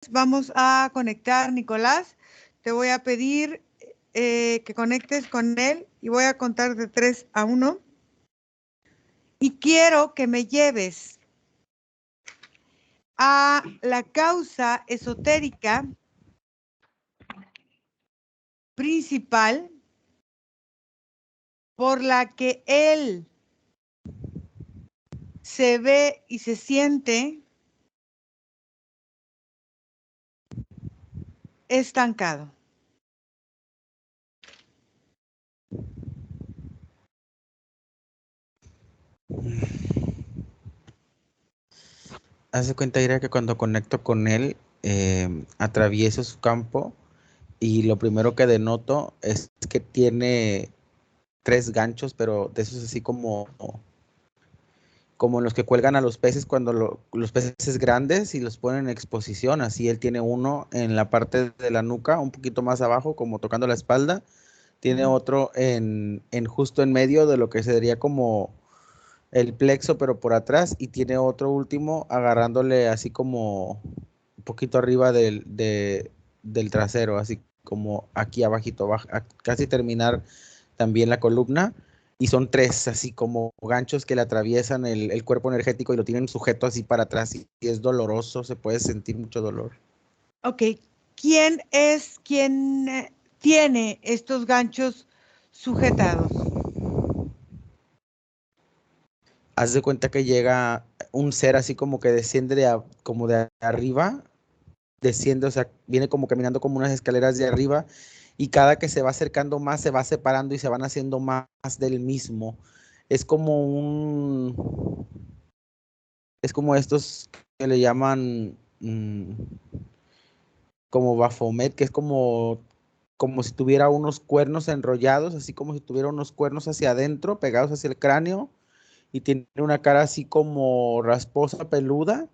vamos a conectar, Nicolás. Te voy a pedir que conectes con él y voy a contar de 3 a 1. Y quiero que me lleves a la causa esotérica principal por la que él se ve y se siente estancado. Haz de cuenta, Ira, que cuando conecto con él, atravieso su campo y lo primero que denoto es que tiene 3 ganchos, pero de esos así como los que cuelgan a los peces cuando los peces grandes y los ponen en exposición. Así él tiene uno en la parte de la nuca, un poquito más abajo, como tocando la espalda. Tiene otro en justo en medio de lo que sería como el plexo, pero por atrás, y tiene otro último agarrándole así como un poquito arriba del trasero, así como aquí abajito, casi terminar también la columna, y son 3 así como ganchos que le atraviesan el cuerpo energético y lo tienen sujeto así para atrás, y es doloroso, se puede sentir mucho dolor. Ok, ¿quién es quien tiene estos ganchos sujetados? Haz de cuenta que llega un ser así como que desciende como de arriba, desciende, o sea, viene como caminando como unas escaleras de arriba, y cada que se va acercando más se va separando y se van haciendo más del mismo. Es como es como estos que le llaman como Baphomet, que es como si tuviera unos cuernos enrollados, así como si tuviera unos cuernos hacia adentro, pegados hacia el cráneo, y tiene una cara así como rasposa, peluda,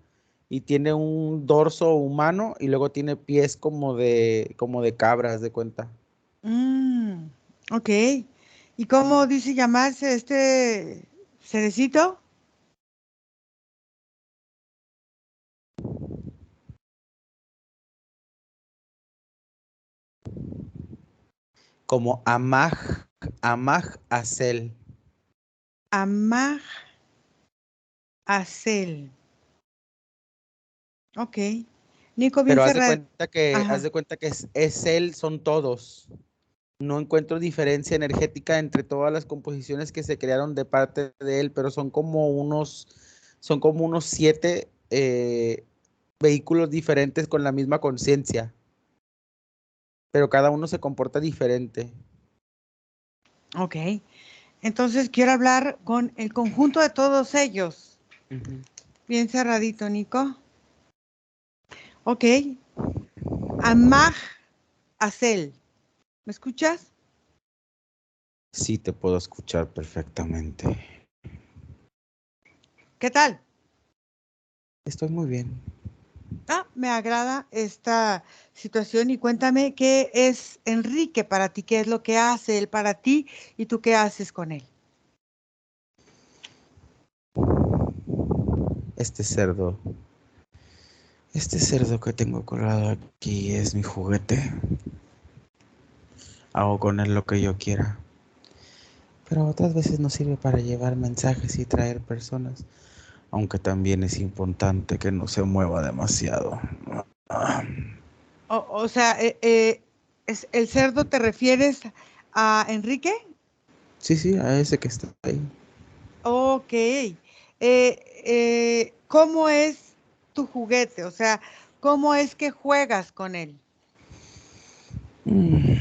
y tiene un dorso humano, y luego tiene pies como de cabras, de cuenta. Ok. ¿Y cómo dice llamarse este cerecito? Como Amag Azel. Amag Azel. Ok. Nico bien Pero cerrado. haz Ajá. de cuenta que es él, son todos. No encuentro diferencia energética entre todas las composiciones que se crearon de parte de él, pero son como unos 7 vehículos diferentes con la misma conciencia, pero cada uno se comporta diferente. Ok. Entonces quiero hablar con el conjunto de todos ellos. Ujú. Bien cerradito, Nico. Ok. Amag Azel. ¿Me escuchas? Sí, te puedo escuchar perfectamente. ¿Qué tal? Estoy muy bien. Me agrada esta situación y cuéntame qué es Enrique para ti, qué es lo que hace él para ti y tú qué haces con él. Este cerdo, este cerdo que tengo colgado aquí es mi juguete. Hago con él lo que yo quiera. Pero otras veces nos sirve para llevar mensajes y traer personas. Aunque también es importante que no se mueva demasiado. O sea, ¿es el cerdo te refieres a Enrique? Sí, sí, a ese que está ahí. Ok. ¿Cómo es tu juguete? O sea, ¿cómo es que juegas con él? Mm.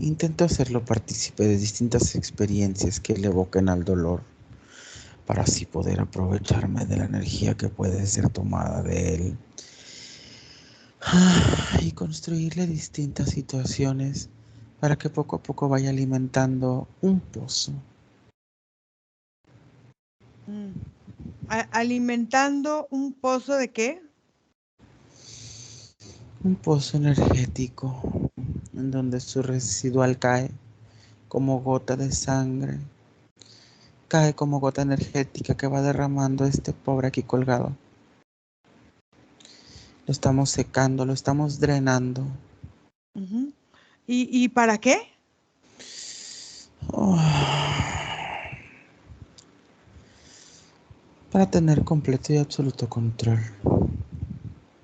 Intento hacerlo partícipe de distintas experiencias que le evoquen al dolor, para así poder aprovecharme de la energía que puede ser tomada de él. Y construirle distintas situaciones para que poco a poco vaya alimentando un pozo. Mm. ¿Alimentando un pozo de qué? Un pozo energético en donde su residual cae como gota de sangre cae como gota energética que va derramando este pobre aquí colgado. Lo estamos secando, lo estamos drenando. Ujú. ¿Y para qué? Oh. Para tener completo y absoluto control.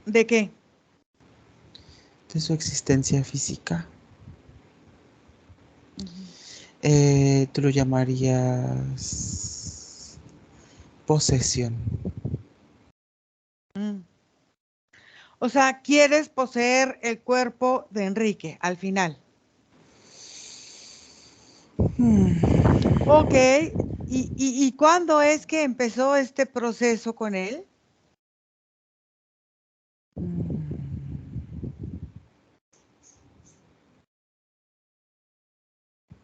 ¿De qué? De su existencia física. Ujú. Tú lo llamarías posesión. Mm. O sea, quieres poseer el cuerpo de Enrique al final. Ok. ¿Y cuándo es que empezó este proceso con él?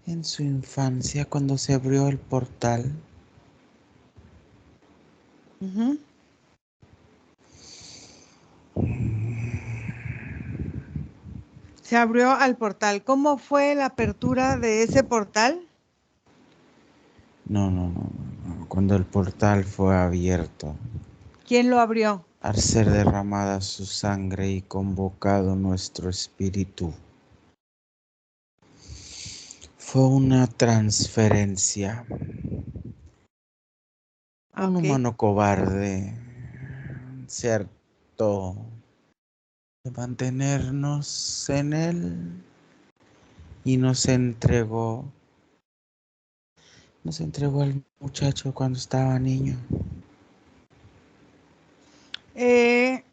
En su infancia, cuando se abrió el portal, Ujú. Se abrió al portal. ¿Cómo fue la apertura de ese portal? no. Cuando el portal fue abierto, ¿Quién lo abrió? al ser derramada su sangre y convocado nuestro espíritu, fue una transferencia. Ah, Un ok. humano cobarde se hartó de mantenernos en él y nos entregó al muchacho cuando estaba niño. Eh,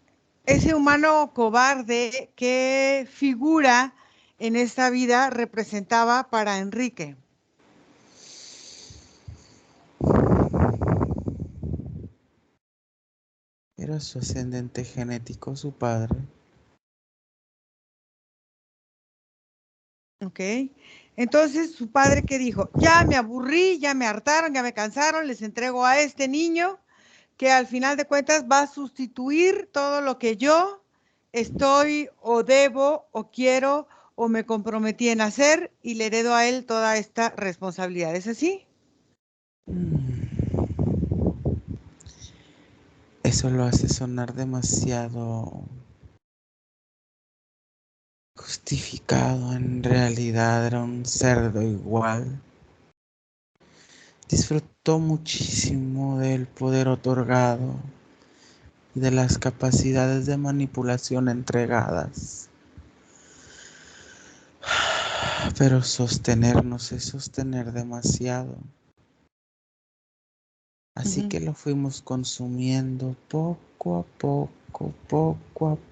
ese humano cobarde, ¿qué figura en esta vida representaba para Enrique? Era su ascendente genético, su padre. Ok. Entonces, su padre que dijo, ya me aburrí, ya me hartaron, ya me cansaron, les entrego a este niño que al final de cuentas va a sustituir todo lo que yo estoy o debo o quiero o me comprometí en hacer y le heredo a él toda esta responsabilidad. ¿Es así? Eso lo hace sonar demasiado justificado. En realidad era un cerdo igual. Disfrutó muchísimo del poder otorgado y de las capacidades de manipulación entregadas. Pero sostenernos es sostener demasiado. Así Ujú. que lo fuimos consumiendo poco a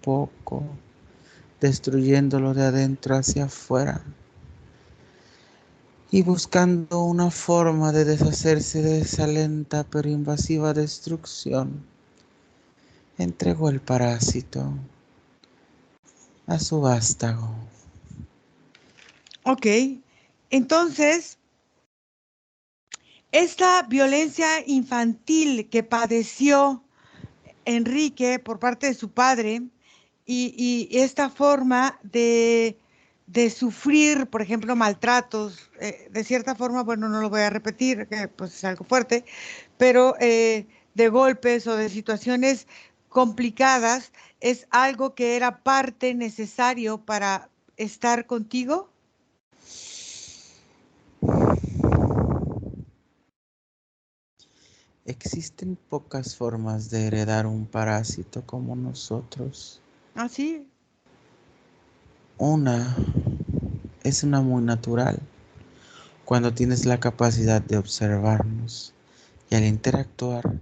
poco, destruyéndolo de adentro hacia afuera y buscando una forma de deshacerse de esa lenta pero invasiva destrucción. Entregó el parásito a su vástago. Ok. Entonces, esta violencia infantil que padeció Enrique por parte de su padre y esta forma de sufrir, por ejemplo, maltratos, de cierta forma, bueno, no lo voy a repetir, que pues es algo fuerte, pero de golpes o de situaciones complicadas, ¿es algo que era parte necesario para estar contigo? Existen pocas formas de heredar un parásito como nosotros. Ah, sí. Una es una muy natural, cuando tienes la capacidad de observarnos y al interactuar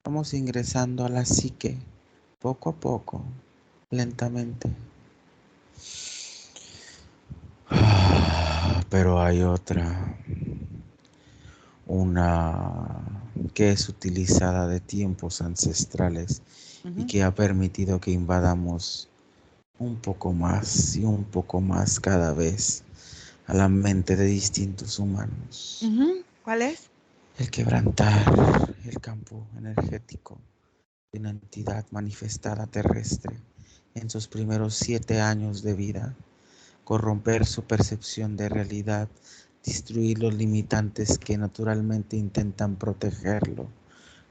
vamos ingresando a la psique poco a poco, lentamente. Pero hay otra, una que es utilizada de tiempos ancestrales y Ujú, que ha permitido que invadamos un poco más y un poco más cada vez a la mente de distintos humanos. ujú. ¿Cuál es? El quebrantar el campo energético de una entidad manifestada terrestre en sus primeros 7 años de vida, corromper su percepción de realidad destruir los limitantes que naturalmente intentan protegerlo,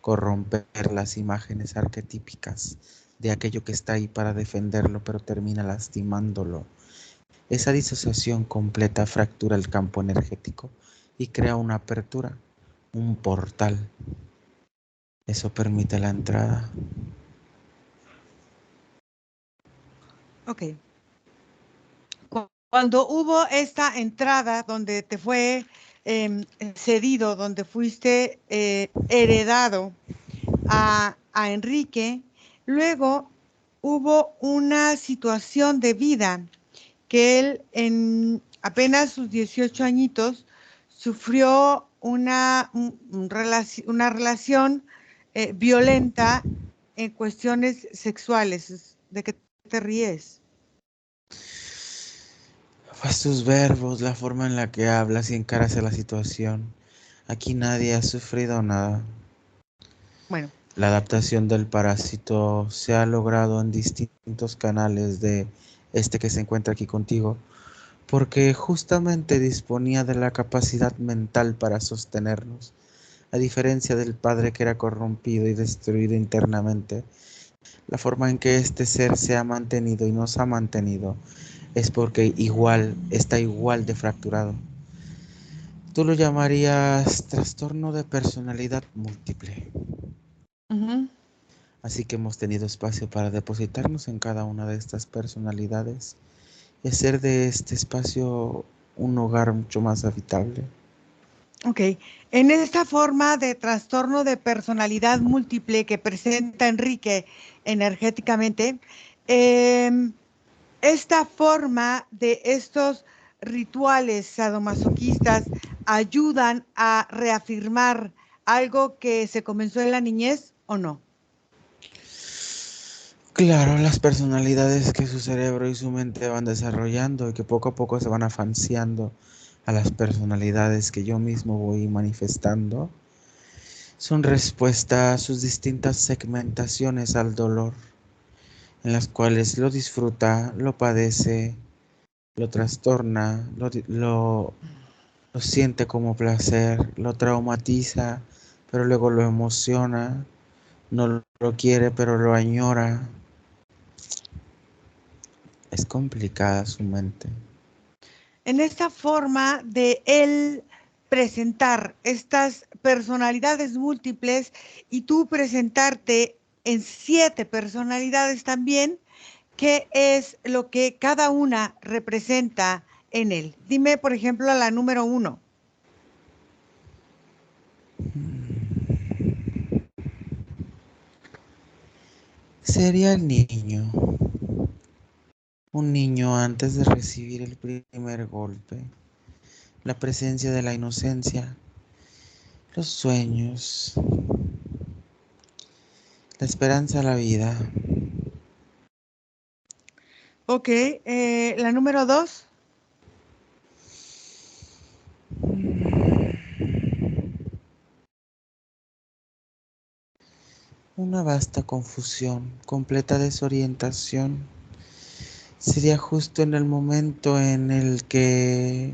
corromper las imágenes arquetípicas de aquello que está ahí para defenderlo, pero termina lastimándolo. Esa disociación completa fractura el campo energético y crea una apertura, un portal. Eso permite la entrada. Ok. Cuando hubo esta entrada donde te fue cedido, donde fuiste heredado a Enrique, luego hubo una situación de vida que él en apenas sus 18 añitos sufrió una relación violenta en cuestiones sexuales. ¿De qué te ríes? Pues tus verbos, la forma en la que hablas y encaras a la situación. Aquí nadie ha sufrido nada. Bueno, La adaptación del parásito se ha logrado en distintos canales de este que se encuentra aquí contigo, porque justamente disponía de la capacidad mental para sostenernos, a diferencia del padre que era corrompido y destruido internamente. La forma en que este ser se ha mantenido y nos ha mantenido es porque está igual de fracturado. Tú lo llamarías trastorno de personalidad múltiple. uh-huh. Así que hemos tenido espacio para depositarnos en cada una de estas personalidades y hacer de este espacio un hogar mucho más habitable. Ok, en esta forma de trastorno de personalidad múltiple que presenta Enrique energéticamente, em, esta forma de estos rituales sadomasoquistas ayudan a reafirmar algo que se comenzó en la niñez o no. Claro, las personalidades que su cerebro y su mente van desarrollando y que poco a poco se van afanciando a las personalidades que yo mismo voy manifestando, son respuesta a sus distintas segmentaciones al dolor, en las cuales lo disfruta, lo padece, lo trastorna, lo siente como placer, lo traumatiza, pero luego lo emociona, no lo quiere, pero lo añora. Es complicada su mente. En esta forma de él presentar estas personalidades múltiples y tú presentarte en 7 personalidades también, ¿qué es lo que cada una representa en él? Dime, por ejemplo, la número 1. Sería el niño. Un niño antes de recibir el primer golpe. La presencia de la inocencia. Los sueños. La esperanza a la vida. Ok, la número 2. Una vasta confusión, completa desorientación. Sería justo en el momento en el que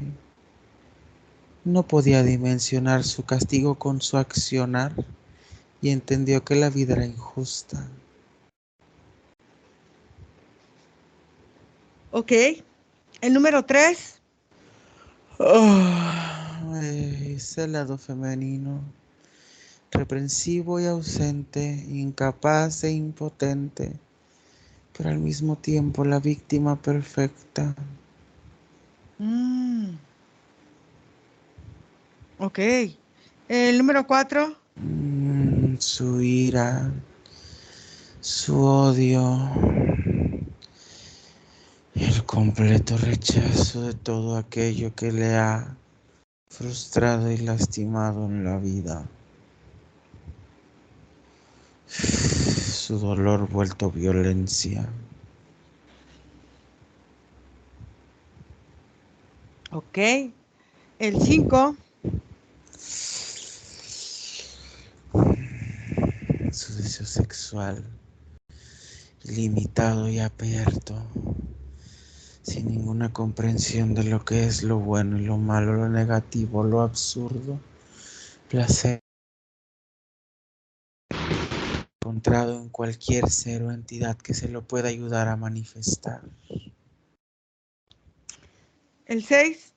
no podía dimensionar su castigo con su accionar y entendió que la vida era injusta. Ok, el número 3. Ese lado femenino, reprensivo y ausente, incapaz e impotente, pero al mismo tiempo la víctima perfecta. Ok, el número 4. Su ira, su odio, el completo rechazo de todo aquello que le ha frustrado y lastimado en la vida. Su dolor vuelto violencia. Ok, el 5. Su deseo sexual limitado y abierto. sin ninguna comprensión de lo que es lo bueno y lo malo, lo negativo, lo absurdo, placer encontrado en cualquier ser o entidad que se lo pueda ayudar a manifestar. El 6.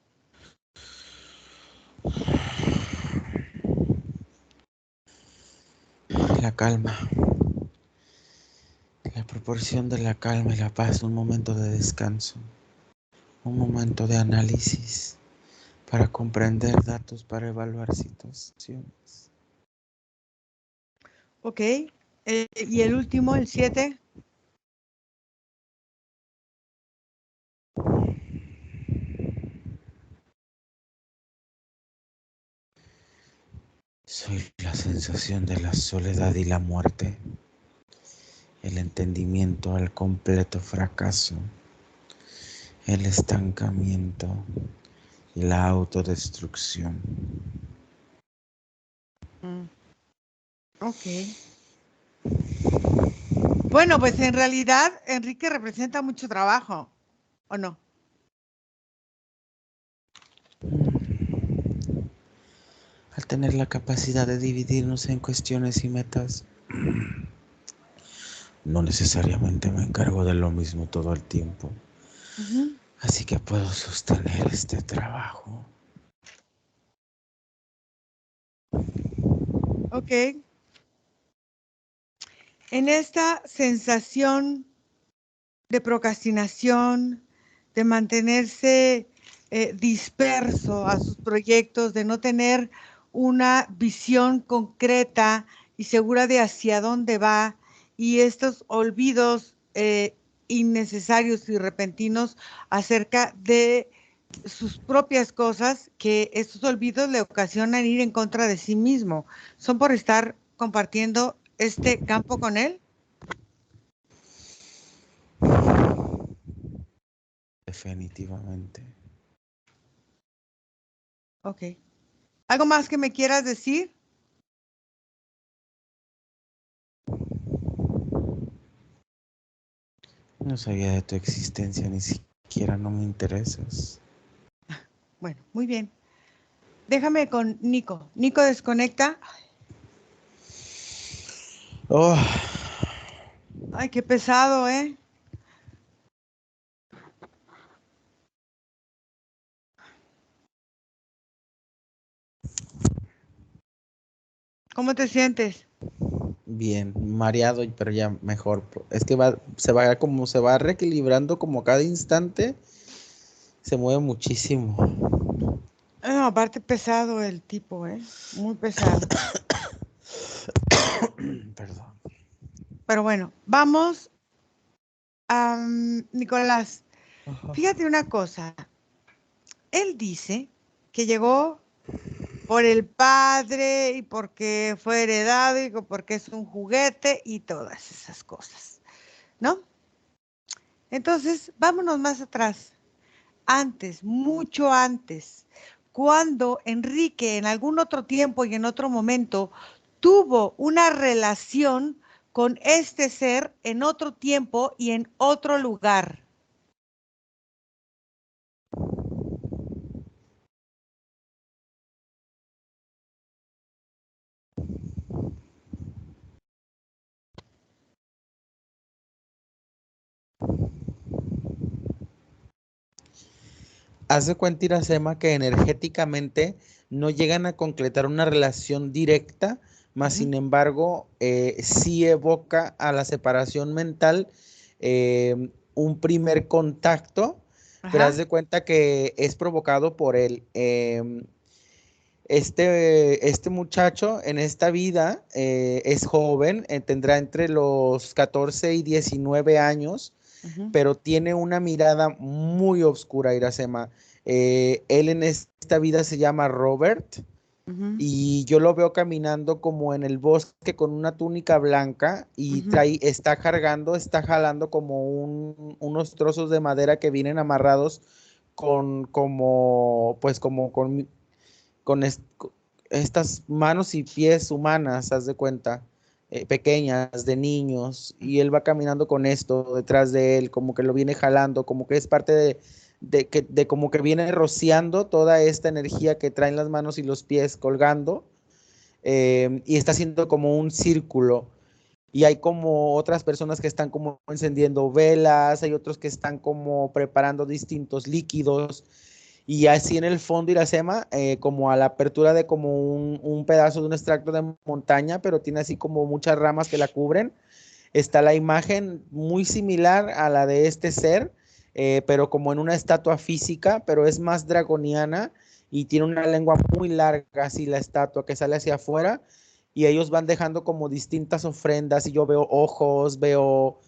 La calma. La proporción de la calma y la paz, un momento de descanso, un momento de análisis para comprender datos, para evaluar situaciones. Ok. Y el último, el 7. Soy la sensación de la soledad y la muerte, el entendimiento al completo fracaso, el estancamiento y la autodestrucción. Ok. Bueno, pues en realidad Enrique representa mucho trabajo, ¿o no? Al tener la capacidad de dividirnos en cuestiones y metas, no necesariamente me encargo de lo mismo todo el tiempo. Así que puedo sostener este trabajo. Ok. En esta sensación de procrastinación, de mantenerse disperso a sus proyectos, de no tener una visión concreta y segura de hacia dónde va, y estos olvidos innecesarios y repentinos acerca de sus propias cosas, que estos olvidos le ocasionan ir en contra de sí mismo. ¿Son por estar compartiendo este campo con él? Definitivamente. Ok. ¿Algo más que me quieras decir? No sabía de tu existencia, ni siquiera no me interesas. Bueno, muy bien. Déjame con Nico. Nico desconecta. Oh, Ay, qué pesado, ¿eh? ¿Cómo te sientes? bien, mareado, pero ya mejor. Es que se va reequilibrando como cada instante, se mueve muchísimo. No, aparte pesado el tipo, ¿eh? Muy pesado. Perdón. Pero bueno, vamos a Nicolás. Fíjate una cosa. Él dice que llegó por el padre y porque fue heredado y porque es un juguete y todas esas cosas, ¿no? Entonces, vámonos más atrás. Antes, mucho antes, cuando Enrique en algún otro tiempo y en otro momento tuvo una relación con este ser en otro tiempo y en otro lugar. Haz de cuenta, Iracema, que energéticamente no llegan a concretar una relación directa, más sin embargo, sí evoca a la separación mental un primer contacto, pero haz Ajá, de cuenta que es provocado por él. Este muchacho en esta vida es joven, tendrá entre los 14 y 19 años, pero tiene una mirada muy oscura, Iracema. Él en esta vida se llama Robert y yo lo veo caminando como en el bosque con una túnica blanca y está jalando como unos trozos de madera que vienen amarrados con estas manos y pies humanas, haz de cuenta. pequeñas, de niños, y él va caminando con esto detrás de él, como que lo viene jalando, como que es parte de como que viene rociando toda esta energía que traen las manos y los pies colgando, y está haciendo como un círculo. Y hay como otras personas que están como encendiendo velas, hay otros que están como preparando distintos líquidos, y así en el fondo Iracema, como a la apertura de como un pedazo de un extracto de montaña, pero tiene así como muchas ramas que la cubren, está la imagen muy similar a la de este ser, pero como en una estatua física, pero es más dragoniana y tiene una lengua muy larga, así la estatua que sale hacia afuera, y ellos van dejando como distintas ofrendas, y yo veo ojos, veo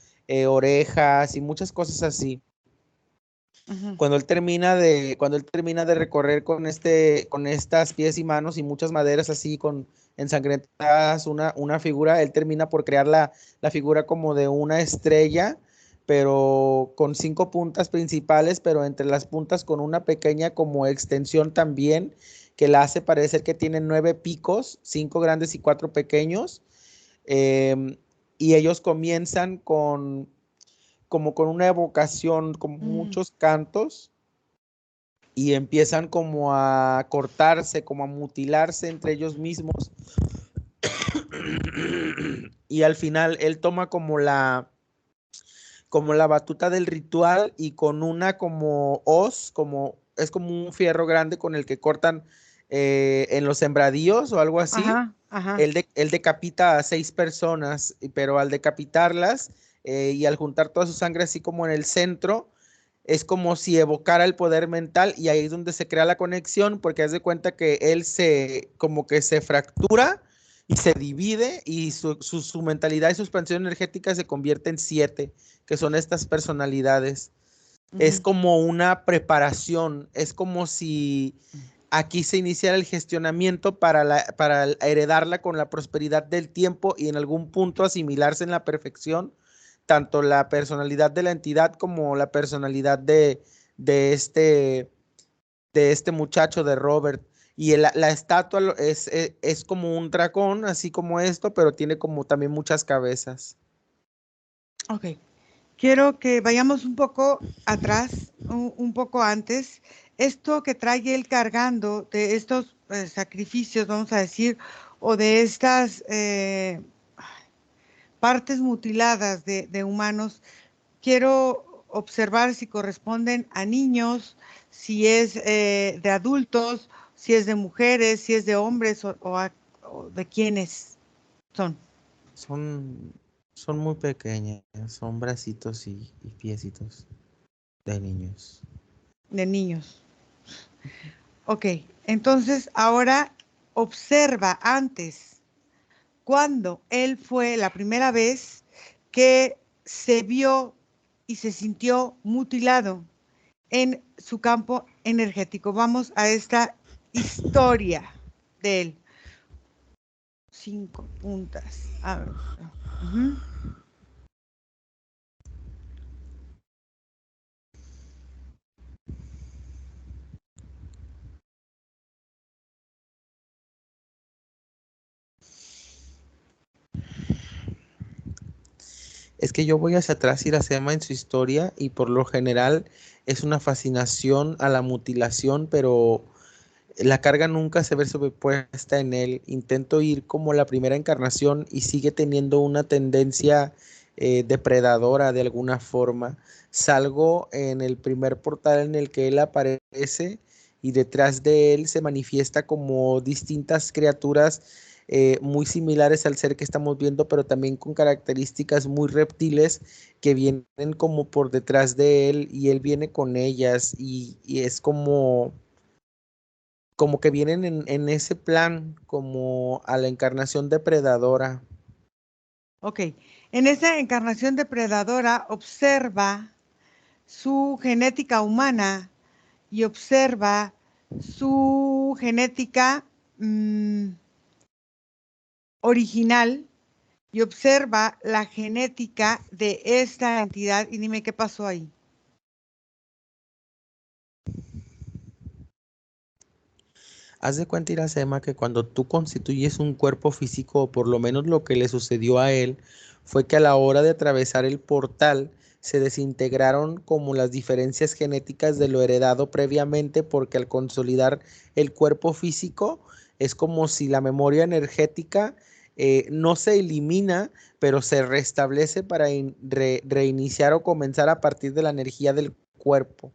orejas y muchas cosas así. Ujú. Cuando él termina de recorrer con estas pies y manos y muchas maderas así con ensangrentadas, una figura, él termina por crear la figura como de una estrella, pero con 5 puntas principales, pero entre las puntas con una pequeña como extensión también, que la hace parecer que tiene 9 picos, 5 grandes y 4 pequeños. em, y ellos comienzan como con una evocación, con Mm. muchos cantos, y empiezan como a cortarse, como a mutilarse entre ellos mismos. Y al final él toma como la batuta del ritual, y con una como hoz, como es como un fierro grande con el que cortan en los sembradíos o algo así. Ajá, ajá. Él decapita a 6 personas, pero al decapitarlas, y al juntar toda su sangre así como en el centro, es como si evocara el poder mental, y ahí es donde se crea la conexión, porque haz de cuenta que él como que se fractura y se divide, y su mentalidad y su expansión energética se convierte en 7, que son estas personalidades. Es Ujú. como una preparación, es como si aquí se iniciara el gestionamiento para heredarla con la prosperidad del tiempo, y en algún punto asimilarse en la perfección, tanto la personalidad de la entidad como la personalidad de, este, de este muchacho, de Robert. Y la estatua es como un dragón, así como esto, pero tiene como también muchas cabezas. Ok. Quiero que vayamos un poco atrás, un poco antes. Esto que trae él cargando de estos sacrificios, vamos a decir, o de estas partes mutiladas de humanos, quiero observar si corresponden a niños, si es de adultos, si es de mujeres, si es de hombres o de quiénes son, Son, son muy pequeñas, son bracitos y piecitos de niños. de niños. Ok, entonces ahora observa antes, cuando él fue la primera vez que se vio y se sintió mutilado en su campo energético. Vamos a esta historia de él. 5 puntas. A ver. Ujú. Es que yo voy hacia atrás, Iracema, en su historia, y por lo general es una fascinación a la mutilación, pero la carga nunca se ve sobrepuesta en él. Intento ir como la primera encarnación y sigue teniendo una tendencia depredadora de alguna forma. Salgo en el primer portal en el que él aparece, y detrás de él se manifiesta como distintas criaturas muy similares al ser que estamos viendo, pero también con características muy reptiles, que vienen como por detrás de él, y él viene con ellas, y es como que vienen en ese plan, como a la encarnación depredadora. Ok, en esa encarnación depredadora observa su genética humana y observa su genética original y observa la genética de esta entidad y dime qué pasó ahí. Haz de cuenta, Iracema, que cuando tú constituyes un cuerpo físico, o por lo menos lo que le sucedió a él, fue que a la hora de atravesar el portal se desintegraron como las diferencias genéticas de lo heredado previamente, porque al consolidar el cuerpo físico es como si la memoria energética no se elimina, pero se restablece para reiniciar o comenzar a partir de la energía del cuerpo.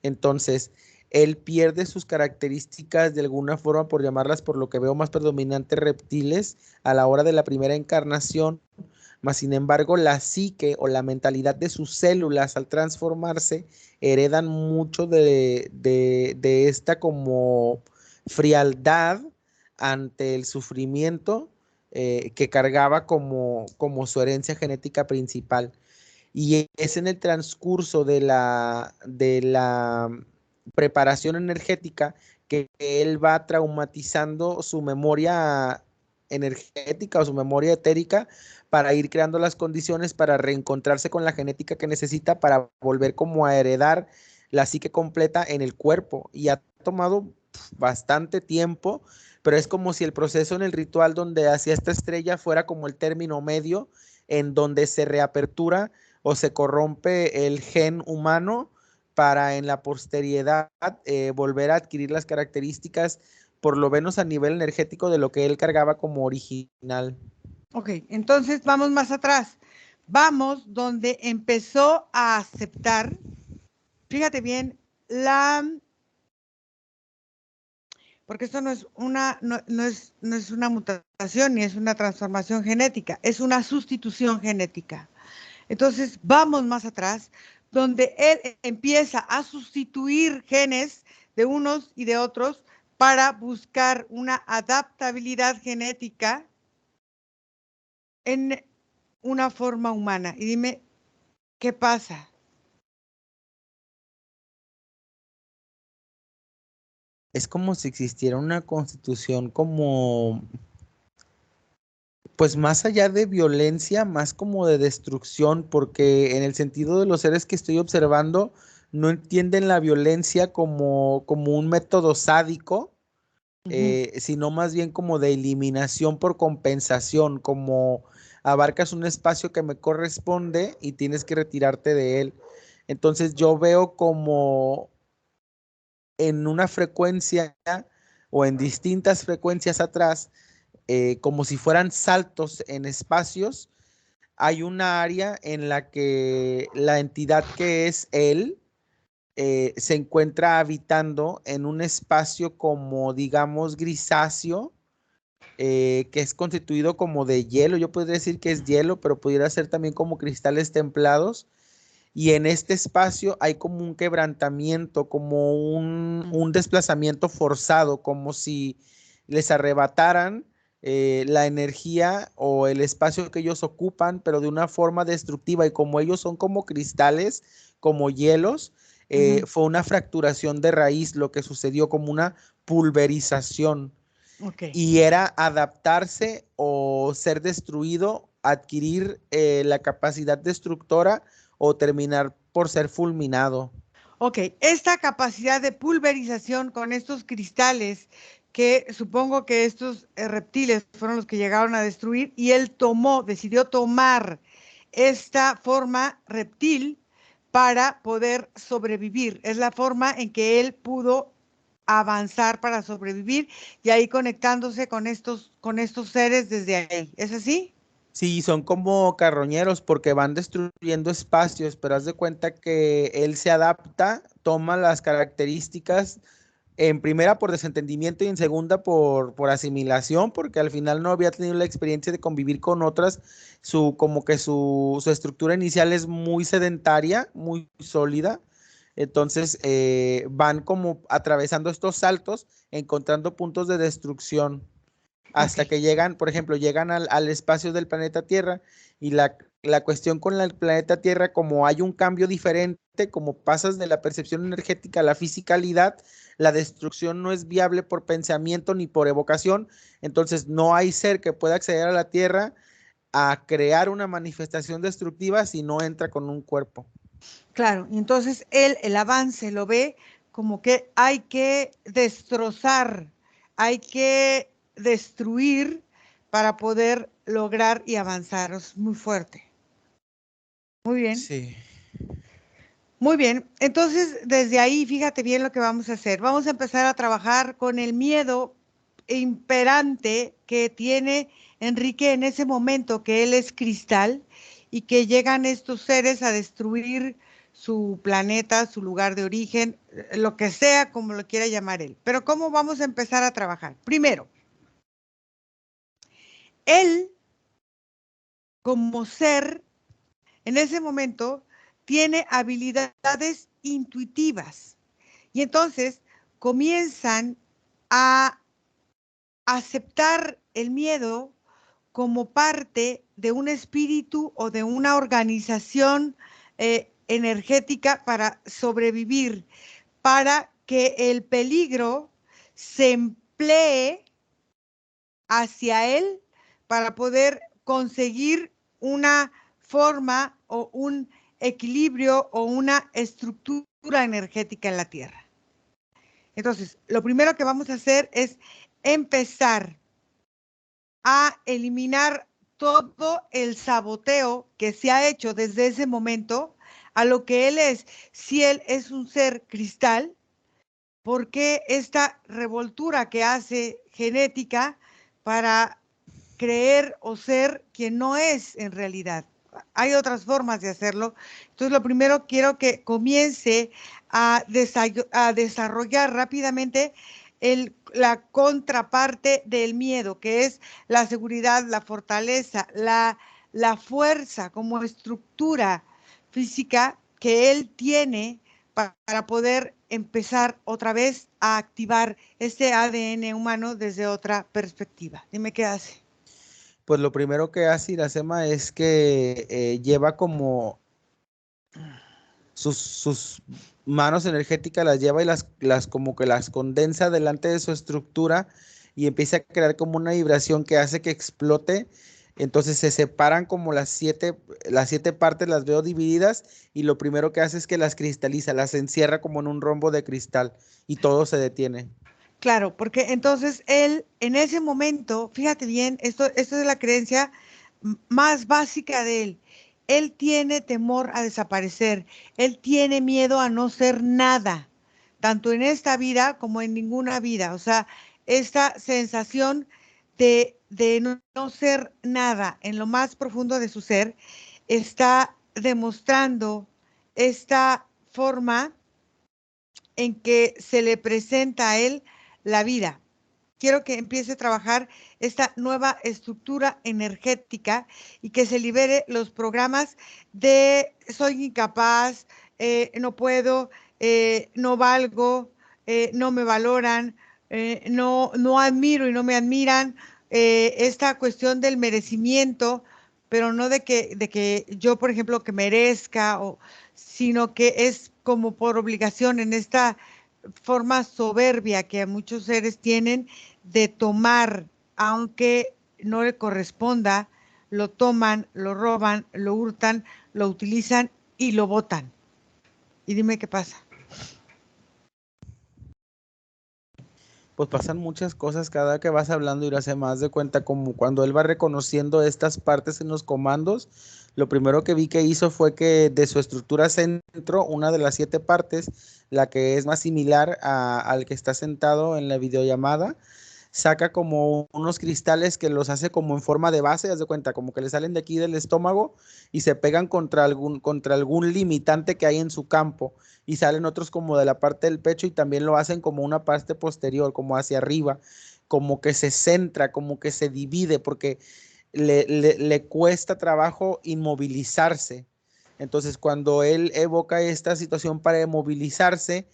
Entonces, él pierde sus características de alguna forma, por llamarlas por lo que veo más predominantes reptiles, a la hora de la primera encarnación, mas sin embargo la psique o la mentalidad de sus células al transformarse heredan mucho de esta como frialdad ante el sufrimiento que cargaba como su herencia genética principal. Y es en el transcurso de la preparación energética que él va traumatizando su memoria energética o su memoria etérica para ir creando las condiciones para reencontrarse con la genética que necesita para volver como a heredar la psique completa en el cuerpo. Y ha tomado bastante tiempo, pero es como si el proceso en el ritual donde hacía esta estrella fuera como el término medio en donde se reapertura o se corrompe el gen humano para en la posteridad volver a adquirir las características, por lo menos a nivel energético, de lo que él cargaba como original. Ok, entonces vamos más atrás. Vamos donde empezó a aceptar, fíjate bien, porque esto no es no es una mutación ni es una transformación genética, es una sustitución genética. Entonces, vamos más atrás, donde él empieza a sustituir genes de unos y de otros para buscar una adaptabilidad genética en una forma humana. Y dime, ¿qué pasa? Es como si existiera una constitución como, pues más allá de violencia, más como de destrucción, porque en el sentido de los seres que estoy observando, no entienden la violencia como un método sádico, sino más bien como de eliminación por compensación, como abarcas un espacio que me corresponde y tienes que retirarte de él. Entonces yo veo como en una frecuencia o en distintas frecuencias atrás, como si fueran saltos en espacios. Hay una área en la que la entidad que es él se encuentra habitando en un espacio como, digamos, grisáceo, que es constituido como de hielo. Yo podría decir que es hielo, pero pudiera ser también como cristales templados. Y en este espacio hay como un quebrantamiento, como un desplazamiento forzado, como si les arrebataran la energía o el espacio que ellos ocupan, pero de una forma destructiva. Y como ellos son como cristales, como hielos, fue una fracturación de raíz, lo que sucedió como una pulverización. Ok. Y era adaptarse o ser destruido, adquirir la capacidad destructora o terminar por ser fulminado. Ok, esta capacidad de pulverización con estos cristales, que supongo que estos reptiles fueron los que llegaron a destruir, y él decidió tomar esta forma reptil para poder sobrevivir. Es la forma en que él pudo avanzar para sobrevivir y ahí conectándose con estos seres desde ahí. ¿Es así? Sí, son como carroñeros porque van destruyendo espacios, pero haz de cuenta que él se adapta, toma las características en primera por desentendimiento y en segunda por asimilación, porque al final no había tenido la experiencia de convivir con otras, como que su estructura inicial es muy sedentaria, muy sólida, entonces van como atravesando estos saltos, encontrando puntos de destrucción Ok. hasta que llegan, por ejemplo, llegan al espacio del planeta Tierra y la cuestión con el planeta Tierra, como hay un cambio diferente, como pasas de la percepción energética a la fisicalidad, la destrucción no es viable por pensamiento ni por evocación, entonces no hay ser que pueda acceder a la Tierra a crear una manifestación destructiva si no entra con un cuerpo. Claro, y entonces él el avance lo ve como que hay que destrozar hay que destruir para poder lograr y avanzar. Es muy fuerte. Muy bien. Sí. Muy bien. Entonces, desde ahí, fíjate bien lo que vamos a hacer. Vamos a empezar a trabajar con el miedo imperante que tiene Enrique en ese momento, que él es cristal y que llegan estos seres a destruir su planeta, su lugar de origen, lo que sea, como lo quiera llamar él. Pero ¿cómo vamos a empezar a trabajar? Primero, él como ser, en ese momento, tiene habilidades intuitivas y entonces comienzan a aceptar el miedo como parte de un espíritu o de una organización energética para sobrevivir, para que el peligro se emplee hacia él para poder conseguir una forma o un equilibrio o una estructura energética en la Tierra. Entonces, lo primero que vamos a hacer es empezar a eliminar todo el saboteo que se ha hecho desde ese momento a lo que él es. Si él es un ser cristal, ¿por qué esta revoltura que hace genética para creer o ser quien no es en realidad? Hay otras formas de hacerlo. Entonces, lo primero quiero que comience a desarrollar rápidamente la contraparte del miedo, que es la seguridad, la fortaleza, la fuerza como estructura física que él tiene para poder empezar otra vez a activar ese ADN humano desde otra perspectiva. Dime qué hace. Pues lo primero que hace Iracema es que lleva como sus manos energéticas, las lleva y las como que las condensa delante de su estructura y empieza a crear como una vibración que hace que explote. Entonces se separan como las siete partes, las veo divididas y lo primero que hace es que las cristaliza, las encierra como en un rombo de cristal y todo se detiene. Claro, porque entonces él en ese momento, fíjate bien, esto es la creencia más básica de él. Él tiene temor a desaparecer, él tiene miedo a no ser nada, tanto en esta vida como en ninguna vida. O sea, esta sensación de no ser nada en lo más profundo de su ser está demostrando esta forma en que se le presenta a él la vida. Quiero que empiece a trabajar esta nueva estructura energética y que se libere los programas de soy incapaz, no puedo, no valgo, no me valoran, no admiro y no me admiran. Esta cuestión del merecimiento, pero no de que yo, por ejemplo, que merezca, sino que es como por obligación en esta forma soberbia que muchos seres tienen de tomar, aunque no le corresponda, lo toman, lo roban, lo hurtan, lo utilizan y lo botan. Y dime qué pasa. Pues pasan muchas cosas cada que vas hablando y hace más de cuenta como cuando él va reconociendo estas partes en los comandos, lo primero que vi que hizo fue que de su estructura centro, una de las 7 partes, la que es más similar al que está sentado en la videollamada, saca como unos cristales que los hace como en forma de base, haz de cuenta, como que le salen de aquí del estómago y se pegan contra algún limitante que hay en su campo y salen otros como de la parte del pecho y también lo hacen como una parte posterior, como hacia arriba, como que se centra, como que se divide, porque le cuesta trabajo inmovilizarse. Entonces, cuando él evoca esta situación para inmovilizarse,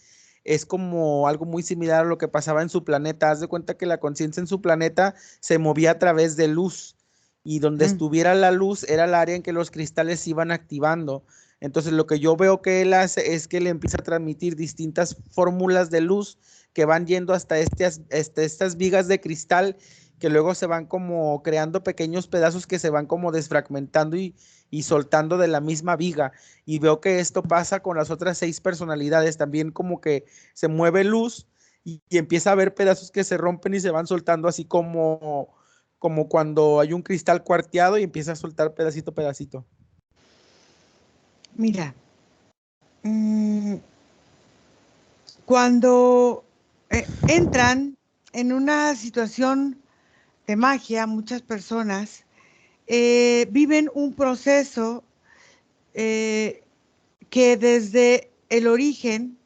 es como algo muy similar a lo que pasaba en su planeta. Haz de cuenta que la conciencia en su planeta se movía a través de luz y donde estuviera la luz era el área en que los cristales se iban activando. Entonces lo que yo veo que él hace es que le empieza a transmitir distintas fórmulas de luz que van yendo hasta estas vigas de cristal que luego se van como creando pequeños pedazos que se van como desfragmentando y soltando de la misma viga. Y veo que esto pasa con las otras 6 personalidades, también como que se mueve luz y empieza a ver pedazos que se rompen y se van soltando así como cuando hay un cristal cuarteado y empieza a soltar pedacito a pedacito. Mira, cuando entran en una situación de magia, muchas personas viven un proceso que desde el origen,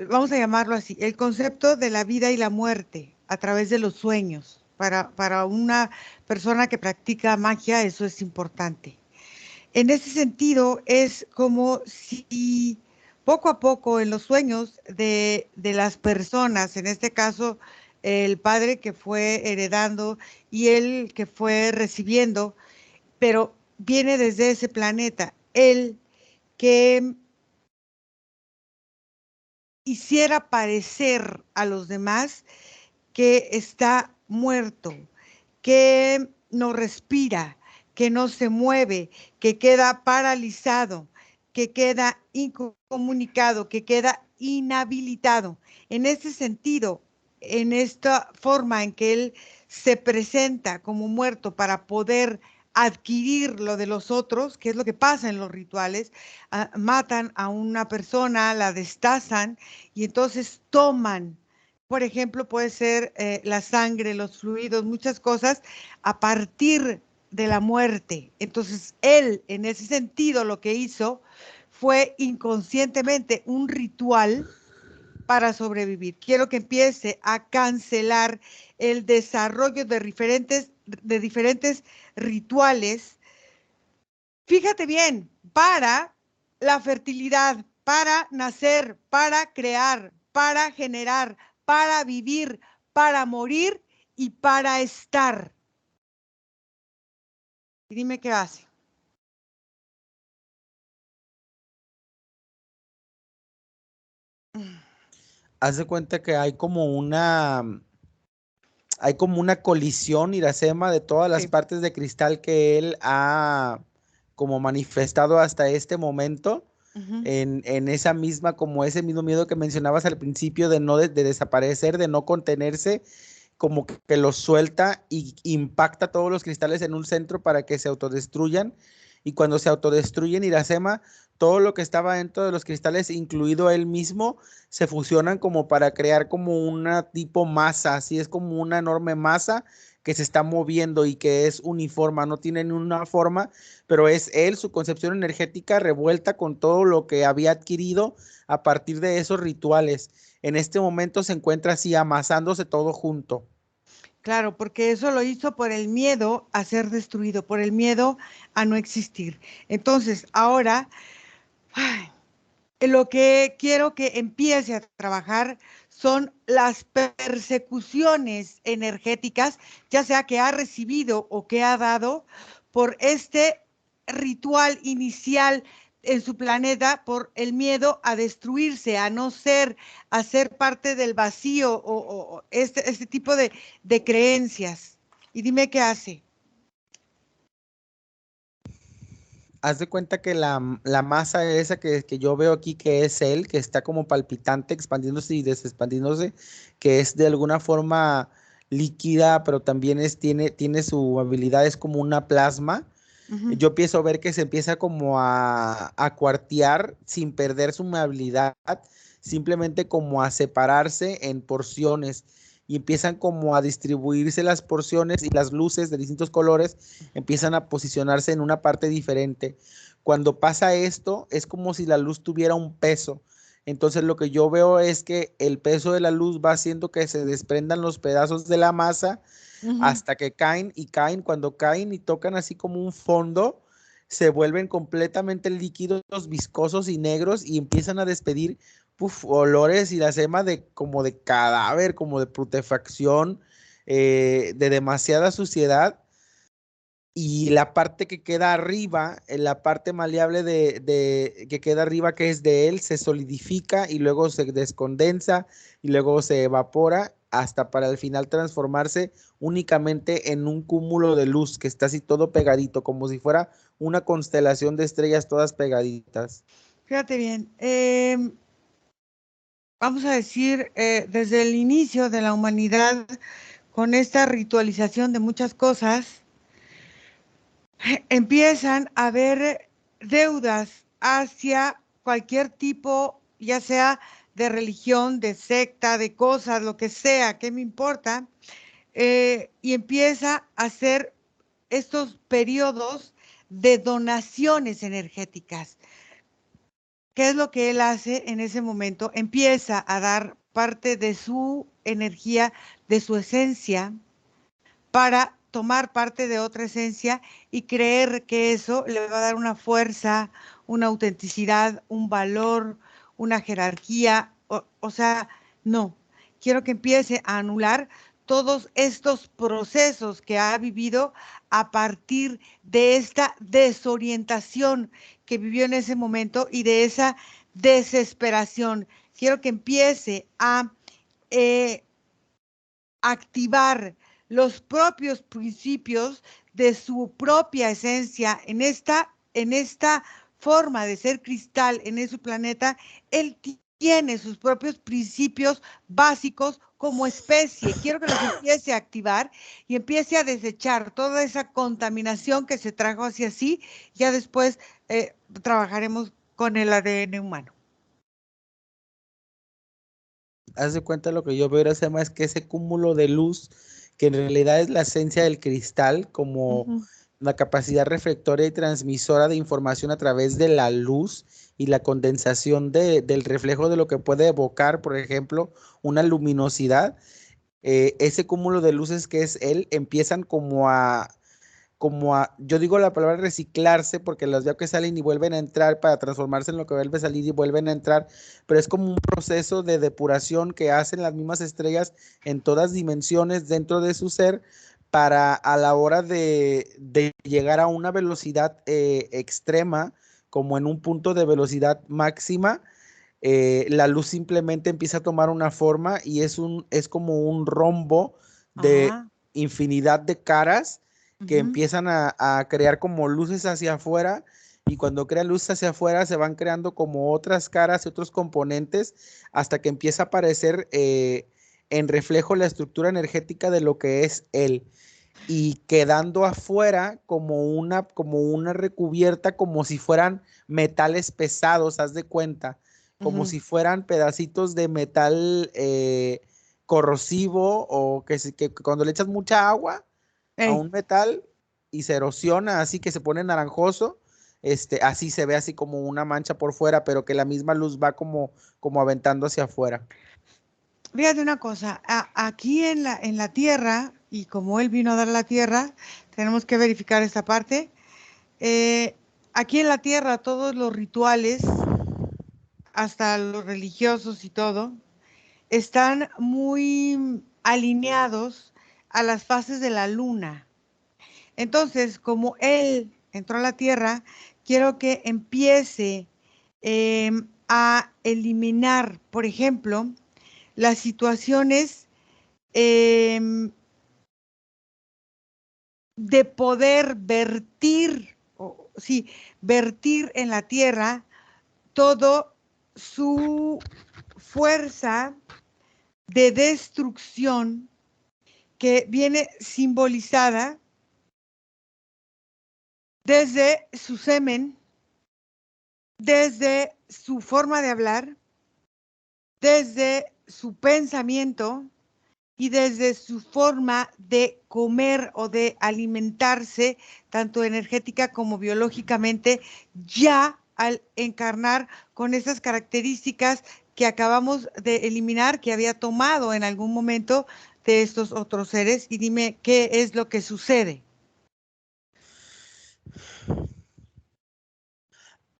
vamos a llamarlo así, el concepto de la vida y la muerte a través de los sueños. Para una persona que practica magia, eso es importante. En ese sentido, es como si poco a poco en los sueños de las personas, en este caso el padre que fue heredando y el que fue recibiendo, pero viene desde ese planeta, el que hiciera parecer a los demás que está muerto, que no respira, que no se mueve, que queda paralizado, que queda incomunicado, que queda inhabilitado. En ese sentido, en esta forma en que él se presenta como muerto para poder adquirir lo de los otros, que es lo que pasa en los rituales, matan a una persona, la destazan y entonces toman, por ejemplo, puede ser la sangre, los fluidos, muchas cosas a partir de la muerte. Entonces, él, en ese sentido, lo que hizo fue inconscientemente un ritual para sobrevivir. Quiero que empiece a cancelar el desarrollo de diferentes rituales. Fíjate bien, para la fertilidad, para nacer, para crear, para generar, para vivir, para morir y para estar. Y dime qué hace. Haz de cuenta que hay como una colisión, Iracema, de todas las Sí. partes de cristal que él ha como manifestado hasta este momento, Ujú. en esa misma, como ese mismo miedo que mencionabas al principio de no de desaparecer, de no contenerse, como que los suelta y impacta todos los cristales en un centro para que se autodestruyan. Y cuando se autodestruyen, Iracema, todo lo que estaba dentro de los cristales, incluido él mismo, se fusionan como para crear como una tipo masa, así es como una enorme masa que se está moviendo y que es uniforme, no tiene ni una forma, pero es él, su concepción energética revuelta con todo lo que había adquirido a partir de esos rituales. En este momento se encuentra así amasándose todo junto. Claro, porque eso lo hizo por el miedo a ser destruido, por el miedo a no existir. Entonces, ahora ay, lo que quiero que empiece a trabajar son las persecuciones energéticas, ya sea que ha recibido o que ha dado por este ritual inicial en su planeta, por el miedo a destruirse, a no ser, a ser parte del vacío o este tipo de creencias. Y dime qué hace. Haz de cuenta que la masa esa que yo veo aquí, que es él, que está como palpitante, expandiéndose y desexpandiéndose, que es de alguna forma líquida, pero también tiene su habilidad, es como una plasma. Ujú. Yo empiezo a ver que se empieza como a cuartear sin perder su movilidad, simplemente como a separarse en porciones y empiezan como a distribuirse las porciones y las luces de distintos colores empiezan a posicionarse en una parte diferente. Cuando pasa esto, es como si la luz tuviera un peso. Entonces lo que yo veo es que el peso de la luz va haciendo que se desprendan los pedazos de la masa Ujú. hasta que caen y caen. Cuando caen y tocan así como un fondo, se vuelven completamente líquidos, viscosos y negros y empiezan a despedir olores y la sema de como de cadáver, como de putrefacción, de demasiada suciedad. Y la parte que queda arriba, la parte maleable que queda arriba, que es de él, se solidifica y luego se descondensa y luego se evapora hasta para al final transformarse únicamente en un cúmulo de luz que está así todo pegadito, como si fuera una constelación de estrellas todas pegaditas. Fíjate bien. vamos a decir, desde el inicio de la humanidad, con esta ritualización de muchas cosas, empiezan a haber deudas hacia cualquier tipo, ya sea de religión, de secta, de cosas, lo que sea, ¿qué me importa? Y empieza a hacer estos periodos de donaciones energéticas. ¿Qué es lo que él hace en ese momento? Empieza a dar parte de su energía, de su esencia, para tomar parte de otra esencia y creer que eso le va a dar una fuerza, una autenticidad, un valor, una jerarquía. O sea, no. Quiero que empiece a anular todos estos procesos que ha vivido a partir de esta desorientación que vivió en ese momento y de esa desesperación. Quiero que empiece a eh, activar los propios principios de su propia esencia en esta forma de ser cristal en ese planeta. Él tiene sus propios principios básicos como especie. Quiero que los empiece a activar y empiece a desechar toda esa contaminación que se trajo hacia sí. Ya después trabajaremos con el ADN humano. Haz de cuenta, lo que yo veo, Iracema, es que ese cúmulo de luz, que en realidad es la esencia del cristal, como Ujú. la capacidad reflectora y transmisora de información a través de la luz y la condensación del reflejo de lo que puede evocar, por ejemplo, una luminosidad, ese cúmulo de luces que es él, empiezan yo digo la palabra reciclarse porque las veo que salen y vuelven a entrar para transformarse en lo que vuelve a salir y vuelven a entrar, pero es como un proceso de depuración que hacen las mismas estrellas en todas dimensiones dentro de su ser para a la hora de llegar a una velocidad extrema, como en un punto de velocidad máxima. La luz simplemente empieza a tomar una forma y es como un rombo de Ajá. infinidad de caras que Ujú. empiezan a crear como luces hacia afuera, y cuando crean luces hacia afuera se van creando como otras caras y otros componentes hasta que empieza a aparecer en reflejo la estructura energética de lo que es él, y quedando afuera como una recubierta, como si fueran metales pesados, haz de cuenta, como Ujú. si fueran pedacitos de metal corrosivo, o que cuando le echas mucha agua a Ey. un metal y se erosiona, así que se pone naranjoso, así se ve, así como una mancha por fuera, pero que la misma luz va como aventando hacia afuera. Fíjate una cosa, aquí en la tierra, y como él vino a dar la tierra, tenemos que verificar esta parte. eh, Aquí en la tierra todos los rituales, hasta los religiosos y todo, están muy alineados a las fases de la luna. Entonces, como él entró a la tierra, quiero que empiece a eliminar, por ejemplo, las situaciones em, de poder vertir, sí, vertir en la tierra todo su fuerza de destrucción que viene simbolizada desde su semen, desde su forma de hablar, desde su pensamiento y desde su forma de comer o de alimentarse, tanto energética como biológicamente, ya al encarnar con esas características que acabamos de eliminar, que había tomado en algún momento de estos otros seres. Y dime qué es lo que sucede.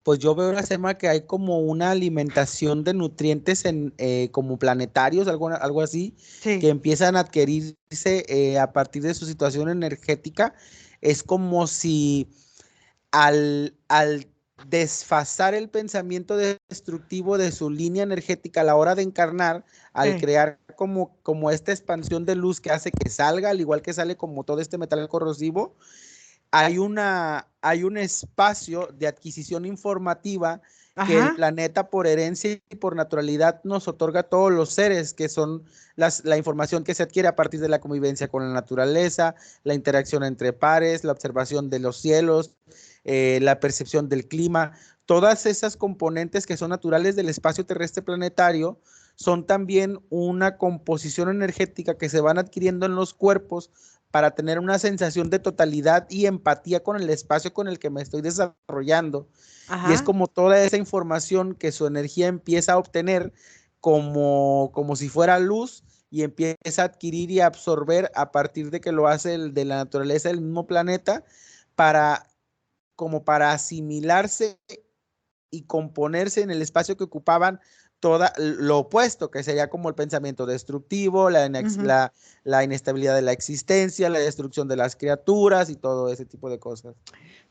Pues yo veo, Sema, que hay como una alimentación de nutrientes como planetarios, algo así, que Sí. empiezan a adquirirse a partir de su situación energética. Es como si al desfasar el pensamiento destructivo de su línea energética a la hora de encarnar, al eh, crear como esta expansión de luz que hace que salga, al igual que sale como todo este metal corrosivo, hay un espacio de adquisición informativa que el Ajá, planeta por herencia y por naturalidad nos otorga a todos los seres, que son la información que se adquiere a partir de la convivencia con la naturaleza, la interacción entre pares, la observación de los cielos, la percepción del clima. Todas esas componentes que son naturales del espacio terrestre planetario son también una composición energética que se van adquiriendo en los cuerpos para tener una sensación de totalidad y empatía con el espacio con el que me estoy desarrollando. Y es ajá. como toda esa información que su energía empieza a obtener como si fuera luz y empieza a adquirir y a absorber a partir de que lo hace de la naturaleza del mismo planeta para como para asimilarse y componerse en el espacio que ocupaban toda lo opuesto, que sería como el pensamiento destructivo, Ujú. la inestabilidad de la existencia, la destrucción de las criaturas y todo ese tipo de cosas.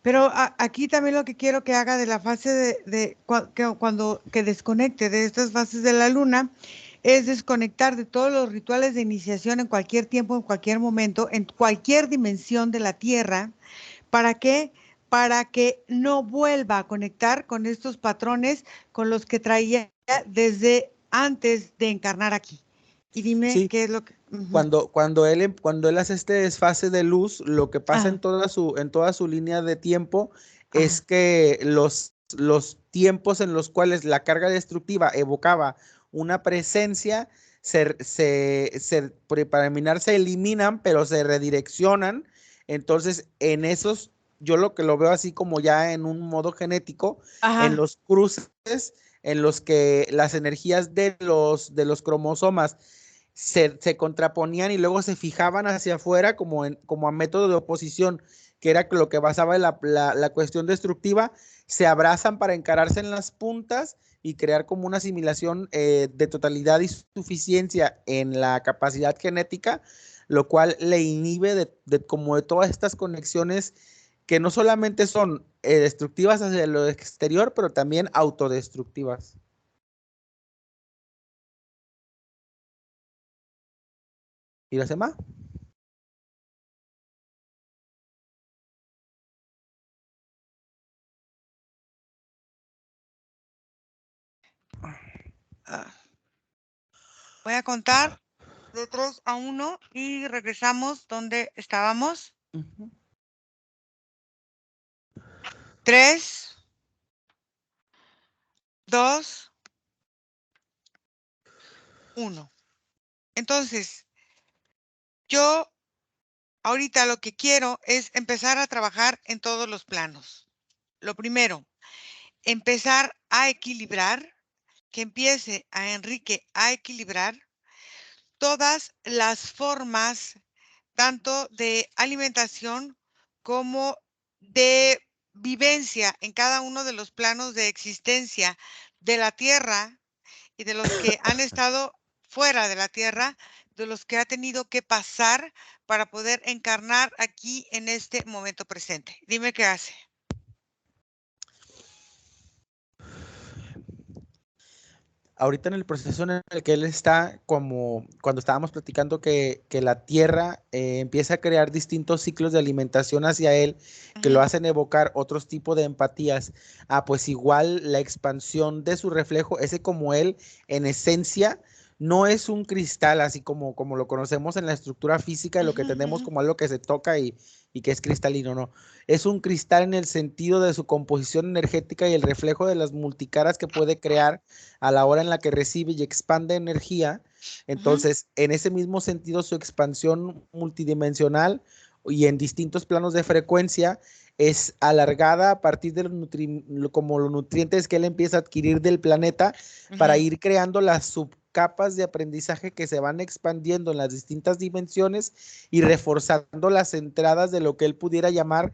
Pero aquí también lo que quiero que haga de la fase que desconecte de estas fases de la luna es desconectar de todos los rituales de iniciación en cualquier tiempo, en cualquier momento, en cualquier dimensión de la Tierra. ¿Para qué? Para que no vuelva a conectar con estos patrones con los que traía desde antes de encarnar aquí. Y dime Sí, qué es lo que... Ujú. cuando él hace este desfase de luz, lo que pasa Ah, en toda su línea de tiempo es ajá, que los tiempos en los cuales la carga destructiva evocaba una presencia, para eliminar se eliminan, pero se redireccionan. Entonces, en esos, yo lo que lo veo así como ya en un modo genético, en ajá, los cruces en los que las energías de los cromosomas se contraponían y luego se fijaban hacia afuera como a método de oposición, que era lo que basaba en la cuestión destructiva, se abrazan para encararse en las puntas y crear como una asimilación de totalidad y suficiencia en la capacidad genética, lo cual le inhibe como de todas estas conexiones que no solamente son destructivas hacia lo exterior, pero también autodestructivas. ¿Y la demás? ah. Voy a contar de 3 a 1 y regresamos donde estábamos. Uh -huh. 3, 2, 1. Entonces, yo ahorita lo que quiero es empezar a trabajar en todos los planos. Lo primero, empezar a equilibrar, que empiece a Enrique a equilibrar todas las formas, tanto de alimentación como de vivencia en cada uno de los planos de existencia de la Tierra y de los que han estado fuera de la Tierra, de los que ha tenido que pasar para poder encarnar aquí en este momento presente. Dime qué hace. Ahorita en el proceso en el que él está, como cuando estábamos platicando que la Tierra empieza a crear distintos ciclos de alimentación hacia él, que lo Ujú, hacen evocar otros tipos de empatías, pues igual la expansión de su reflejo, ese como él en esencia no es un cristal, así como lo conocemos en la estructura física, de lo que ujú, tenemos ujú, como algo que se toca y que es cristalino, no. Es un cristal en el sentido de su composición energética y el reflejo de las multicaras que puede crear a la hora en la que recibe y expande energía. ujú, Entonces, en ese mismo sentido, su expansión multidimensional y en distintos planos de frecuencia es alargada a partir de como los nutrientes que él empieza a adquirir del planeta para ujú. ir creando las subcapas de aprendizaje que se van expandiendo en las distintas dimensiones y reforzando las entradas de lo que él pudiera llamar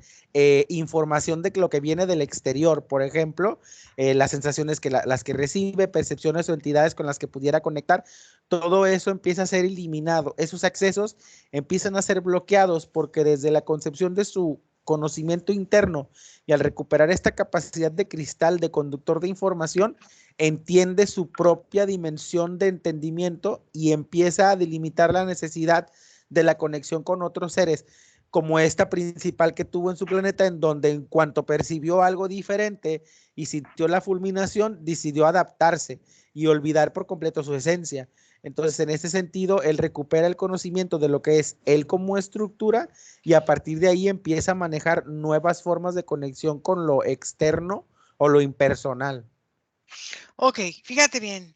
información de lo que viene del exterior. Por ejemplo, las sensaciones las que recibe, percepciones o entidades con las que pudiera conectar, todo eso empieza a ser eliminado. Esos accesos empiezan a ser bloqueados porque desde la concepción de su conocimiento interno y al recuperar esta capacidad de cristal de conductor de información, entiende su propia dimensión de entendimiento y empieza a delimitar la necesidad de la conexión con otros seres. como esta principal que tuvo en su planeta, en donde en cuanto percibió algo diferente y sintió la fulminación, decidió adaptarse y olvidar por completo su esencia. Entonces, en ese sentido, él recupera el conocimiento de lo que es él como estructura y a partir de ahí empieza a manejar nuevas formas de conexión con lo externo o lo impersonal. Ok, fíjate bien.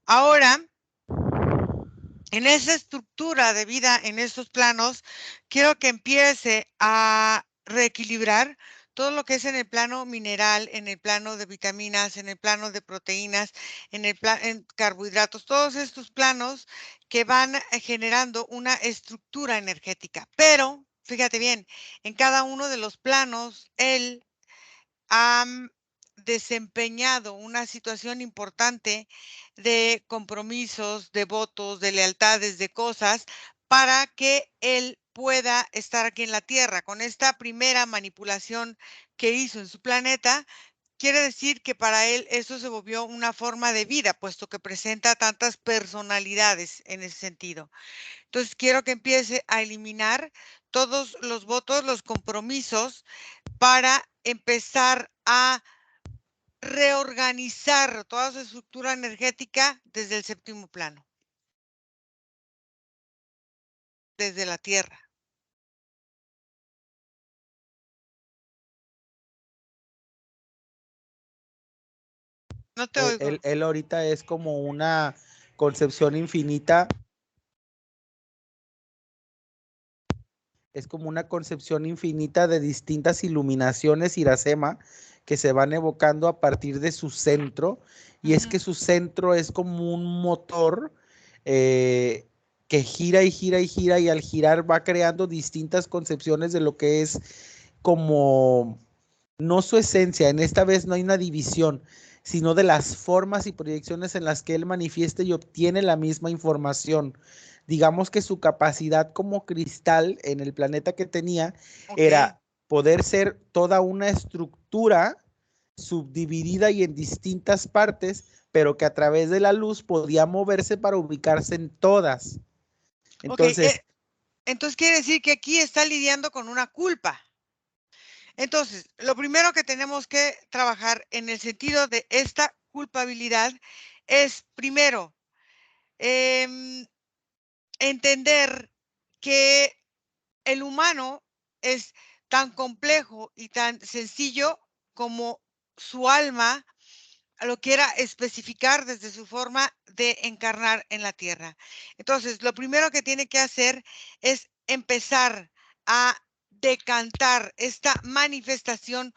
Ahora, en esa estructura de vida, en estos planos, quiero que empiece a reequilibrar todo lo que es en el plano mineral, en el plano de vitaminas, en el plano de proteínas, en carbohidratos, todos estos planos que van generando una estructura energética. Pero, fíjate bien, en cada uno de los planos, él ha desempeñado una situación importante de compromisos, de votos, de lealtades, de cosas, para que él pueda estar aquí en la Tierra. Con esta primera manipulación que hizo en su planeta, quiere decir que para él eso se volvió una forma de vida, puesto que presenta tantas personalidades en ese sentido. Entonces, quiero que empiece a eliminar todos los votos, los compromisos, para empezar a reorganizar toda su estructura energética desde el séptimo plano, desde la Tierra. No te oigo. Él ahorita es como una concepción infinita, es como una concepción infinita de distintas iluminaciones Iracema que se van evocando a partir de su centro, y es que su centro es como un motor que gira y gira y gira, y al girar va creando distintas concepciones de lo que es como, no su esencia, en esta vez no hay una división, sino de las formas y proyecciones en las que él manifiesta y obtiene la misma información. Digamos que su capacidad como cristal en el planeta que tenía Ok. era poder ser toda una estructura subdividida y en distintas partes, pero que a través de la luz podía moverse para ubicarse en todas. Ok, Entonces, entonces quiere decir que aquí está lidiando con una culpa. Entonces, lo primero que tenemos que trabajar en el sentido de esta culpabilidad es, primero, em, entender que el humano es tan complejo y tan sencillo como su alma lo quiera especificar desde su forma de encarnar en la tierra. Entonces, lo primero que tiene que hacer es empezar a decantar esta manifestación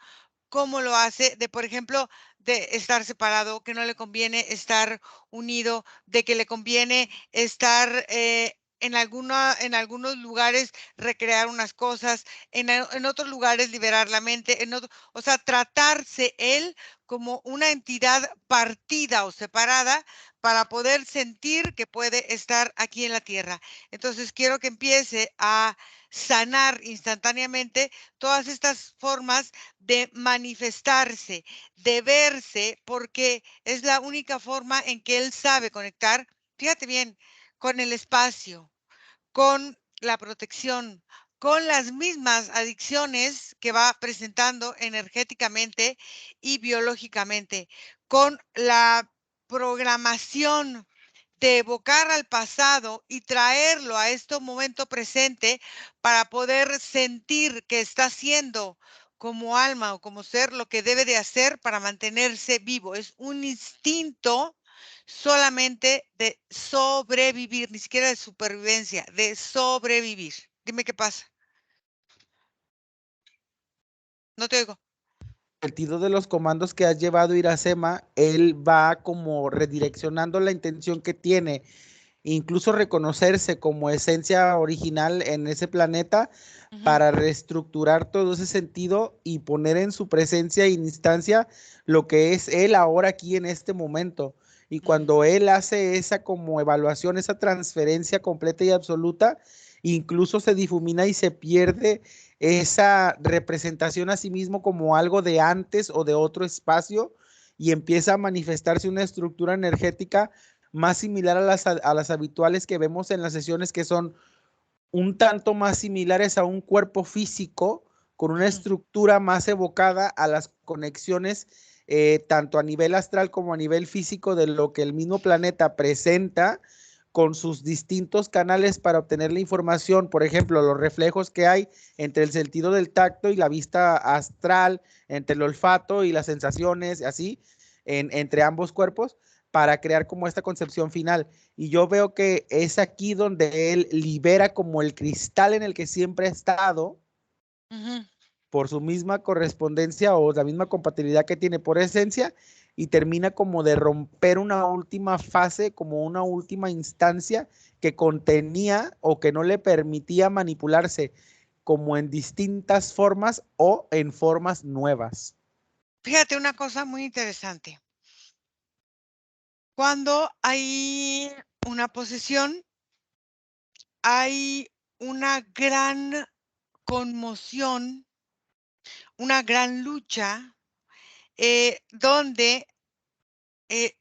como lo hace de, por ejemplo, de estar separado, que no le conviene estar unido, de que le conviene estar en algunos lugares recrear unas cosas, en otros lugares liberar la mente, o sea, tratarse él como una entidad partida o separada para poder sentir que puede estar aquí en la tierra. Entonces, quiero que empiece a sanar instantáneamente todas estas formas de manifestarse, de verse, porque es la única forma en que él sabe conectar, fíjate bien, con el espacio, con la protección, con las mismas adicciones que va presentando energéticamente y biológicamente, con la programación de evocar al pasado y traerlo a este momento presente para poder sentir que está haciendo como alma o como ser lo que debe de hacer para mantenerse vivo. Es un instinto solamente de sobrevivir, ni siquiera de supervivencia, de sobrevivir. Dime qué pasa. No te oigo. sentido de los comandos que has llevado Iracema, él va como redireccionando la intención que tiene, incluso reconocerse como esencia original en ese planeta Ujú. para reestructurar todo ese sentido y poner en su presencia e instancia lo que es él ahora aquí en este momento. Y Ujú. cuando él hace esa como evaluación, esa transferencia completa y absoluta, incluso se difumina y se pierde esa representación a sí mismo como algo de antes o de otro espacio, y empieza a manifestarse una estructura energética más similar a las habituales que vemos en las sesiones, que son un tanto más similares a un cuerpo físico, con una estructura más evocada a las conexiones, tanto a nivel astral como a nivel físico, de lo que el mismo planeta presenta, con sus distintos canales para obtener la información. Por ejemplo, los reflejos que hay entre el sentido del tacto y la vista astral, entre el olfato y las sensaciones, así, entre ambos cuerpos, para crear como esta concepción final. Y yo veo que es aquí donde él libera como el cristal en el que siempre ha estado, por su misma correspondencia o la misma compatibilidad que tiene por esencia, y termina como de romper una última fase, como una última instancia que contenía o que no le permitía manipularse como en distintas formas o en formas nuevas. Fíjate una cosa muy interesante. Cuando hay una posesión, hay una gran conmoción, una gran lucha, donde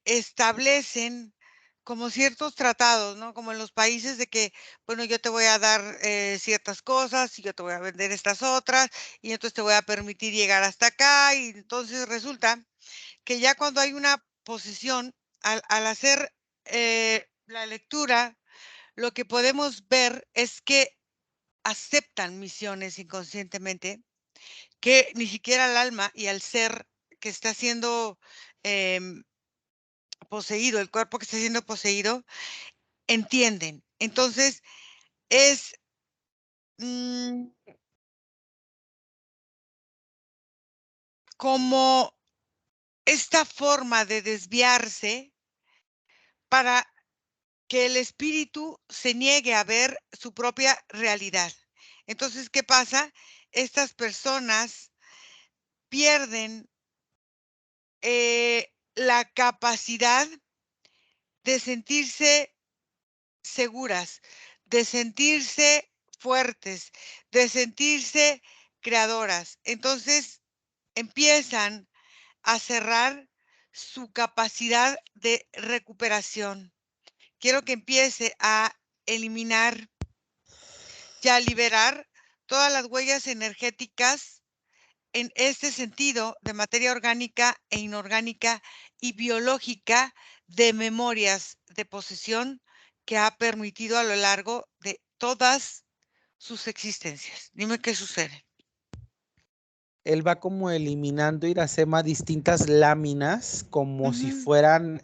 establecen como ciertos tratados, ¿no? Como en los países de que, bueno, yo te voy a dar ciertas cosas y yo te voy a vender estas otras y entonces te voy a permitir llegar hasta acá y entonces resulta que ya cuando hay una posesión, al hacer la lectura, lo que podemos ver es que aceptan misiones inconscientemente que ni siquiera el alma y al ser que está siendo em, poseído, el cuerpo que está siendo poseído, entienden. Entonces, es mm, como esta forma de desviarse para que el espíritu se niegue a ver su propia realidad. Entonces, ¿qué pasa? Estas personas pierden la capacidad de sentirse seguras, de sentirse fuertes, de sentirse creadoras. Entonces empiezan a cerrar su capacidad de recuperación. Quiero que empiece a eliminar y a liberar todas las huellas energéticas en este sentido de materia orgánica e inorgánica y biológica de memorias de posesión que ha permitido a lo largo de todas sus existencias. Dime qué sucede. Él va como eliminando Iracema distintas láminas como si fueran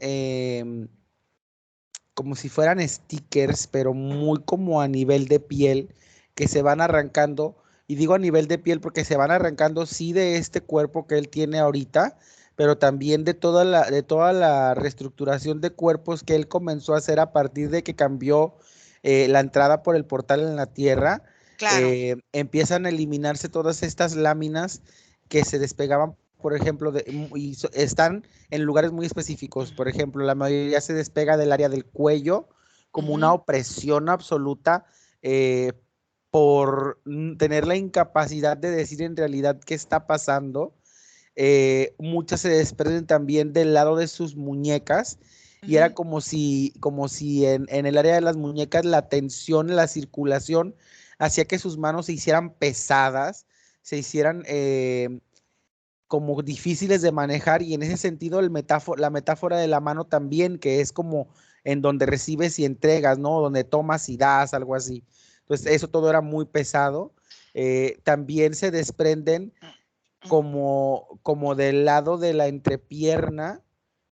stickers, pero muy como a nivel de piel, que se van arrancando. Y digo a nivel de piel porque se van arrancando sí de este cuerpo que él tiene ahorita, pero también de toda la reestructuración de cuerpos que él comenzó a hacer a partir de que cambió la entrada por el portal en la tierra. Claro. Empiezan a eliminarse todas estas láminas que se despegaban, por ejemplo, están en lugares muy específicos. Por ejemplo, la mayoría se despega del área del cuello como una opresión absoluta, por tener la incapacidad de decir en realidad qué está pasando. Muchas se desprenden también del lado de sus muñecas, y era como si en el área de las muñecas la tensión, la circulación hacía que sus manos se hicieran pesadas, se hicieran como difíciles de manejar, y en ese sentido la metáfora de la mano también, que es como en donde recibes y entregas, ¿no? Donde tomas y das, algo así. Entonces eso todo era muy pesado. También se desprenden como del lado de la entrepierna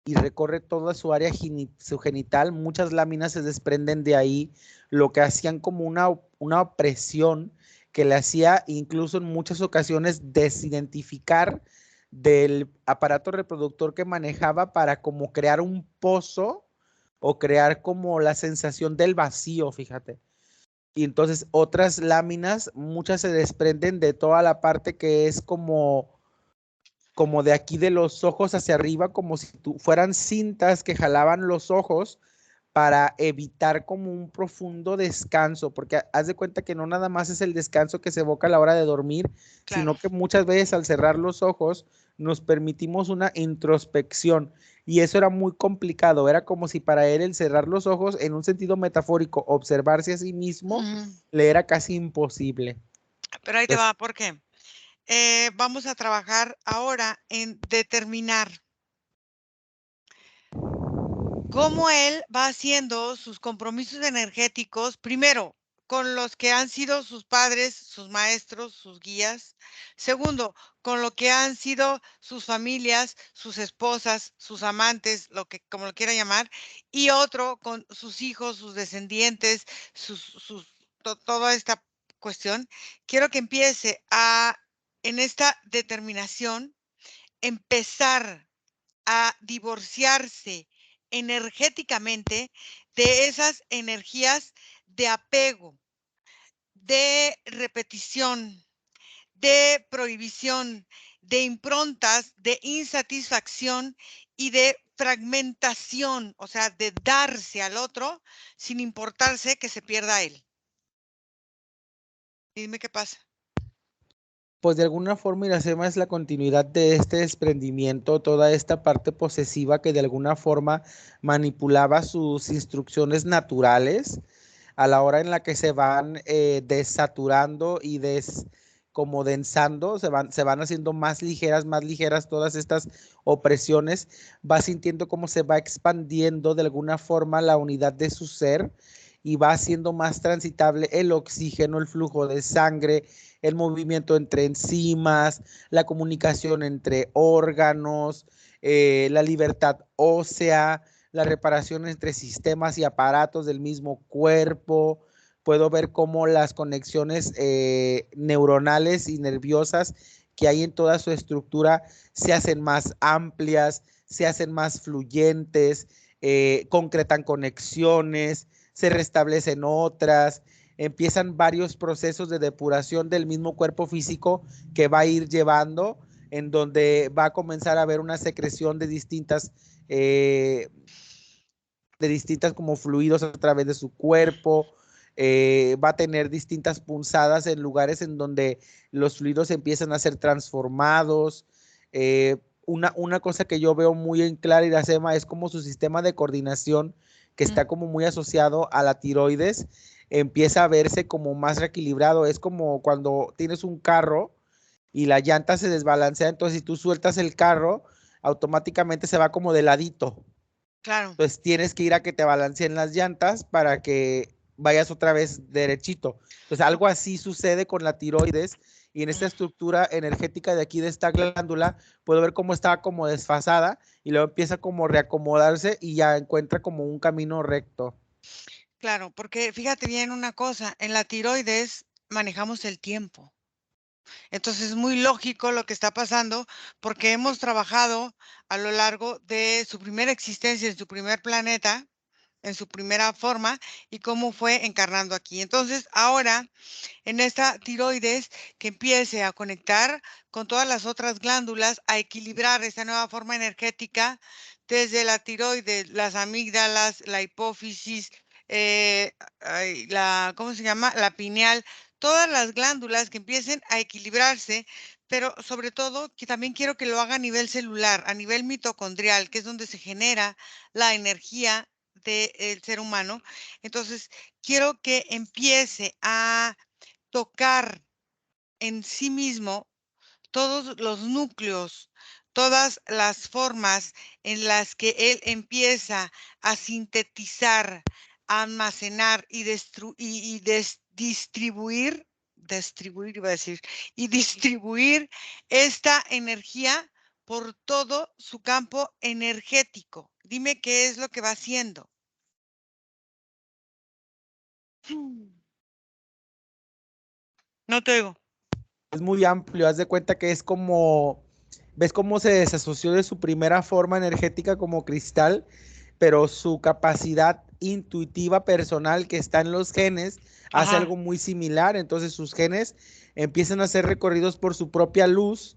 y recorre toda su área su genital. Muchas láminas se desprenden de ahí, lo que hacían como una opresión que le hacía incluso en muchas ocasiones desidentificar del aparato reproductor que manejaba, para como crear un pozo o crear como la sensación del vacío, fíjate. Y entonces otras láminas, muchas se desprenden de toda la parte que es como de aquí de los ojos hacia arriba, como si fueran cintas que jalaban los ojos para evitar como un profundo descanso, porque haz de cuenta que no nada más es el descanso que se evoca a la hora de dormir, Claro. sino que muchas veces al cerrar los ojos nos permitimos una introspección, y eso era muy complicado, era como si para él el cerrar los ojos, en un sentido metafórico, observarse a sí mismo, le era casi imposible. Pero ahí te Entonces, va, ¿por qué? Vamos a trabajar ahora en determinar cómo él va haciendo sus compromisos energéticos, primero, con los que han sido sus padres, sus maestros, sus guías. Segundo, con lo que han sido sus familias, sus esposas, sus amantes, lo que como lo quiera llamar, y otro con sus hijos, sus descendientes, toda esta cuestión. Quiero que empiece en esta determinación, empezar a divorciarse energéticamente de esas energías de apego, de repetición, de prohibición, de improntas, de insatisfacción y de fragmentación, o sea, de darse al otro sin importarse que se pierda él. Dime qué pasa. pues de alguna forma Iracema es la continuidad de este desprendimiento, toda esta parte posesiva que de alguna forma manipulaba sus instrucciones naturales a la hora en la que se van desaturando y como densando, se van haciendo más ligeras todas estas opresiones, va sintiendo cómo se va expandiendo de alguna forma la unidad de su ser y va haciendo más transitable el oxígeno, el flujo de sangre, el movimiento entre enzimas, la comunicación entre órganos, la libertad ósea, la reparación entre sistemas y aparatos del mismo cuerpo. Puedo ver cómo las conexiones neuronales y nerviosas que hay en toda su estructura se hacen más amplias, se hacen más fluyentes, concretan conexiones, se restablecen otras, empiezan varios procesos de depuración del mismo cuerpo físico que va a ir llevando, en donde va a comenzar a haber una secreción de distintas como fluidos a través de su cuerpo, va a tener distintas punzadas en lugares en donde los fluidos empiezan a ser transformados. Una cosa que yo veo muy en clara, Iracema, es como su sistema de coordinación, que está como muy asociado a la tiroides, empieza a verse como más reequilibrado. Es como cuando tienes un carro y la llanta se desbalancea, entonces si tú sueltas el carro, automáticamente se va como de ladito. Claro. Entonces tienes que ir a que te balanceen las llantas para que vayas otra vez derechito. Entonces algo así sucede con la tiroides y en esta estructura energética de aquí de esta glándula puedo ver cómo está como desfasada y luego empieza como a reacomodarse y ya encuentra como un camino recto. Claro, porque fíjate bien una cosa, en la tiroides manejamos el tiempo. Entonces es muy lógico lo que está pasando porque hemos trabajado a lo largo de su primera existencia en su primer planeta, en su primera forma y cómo fue encarnando aquí. Entonces ahora en esta tiroides que empiece a conectar con todas las otras glándulas, a equilibrar esta nueva forma energética desde la tiroides, las amígdalas, la hipófisis, ¿cómo se llama? La pineal, todas las glándulas que empiecen a equilibrarse, pero sobre todo que también quiero que lo haga a nivel celular, a nivel mitocondrial, que es donde se genera la energía del ser humano. Entonces, quiero que empiece a tocar en sí mismo todos los núcleos, todas las formas en las que él empieza a sintetizar, a almacenar distribuir, iba a decir, y distribuir esta energía por todo su campo energético. Dime qué es lo que va haciendo. No te oigo. Es muy amplio, haz de cuenta que es como, ves cómo se desasoció de su primera forma energética como cristal, pero su capacidad intuitiva personal que está en los genes hace Ajá. algo muy similar, entonces sus genes empiezan a ser recorridos por su propia luz,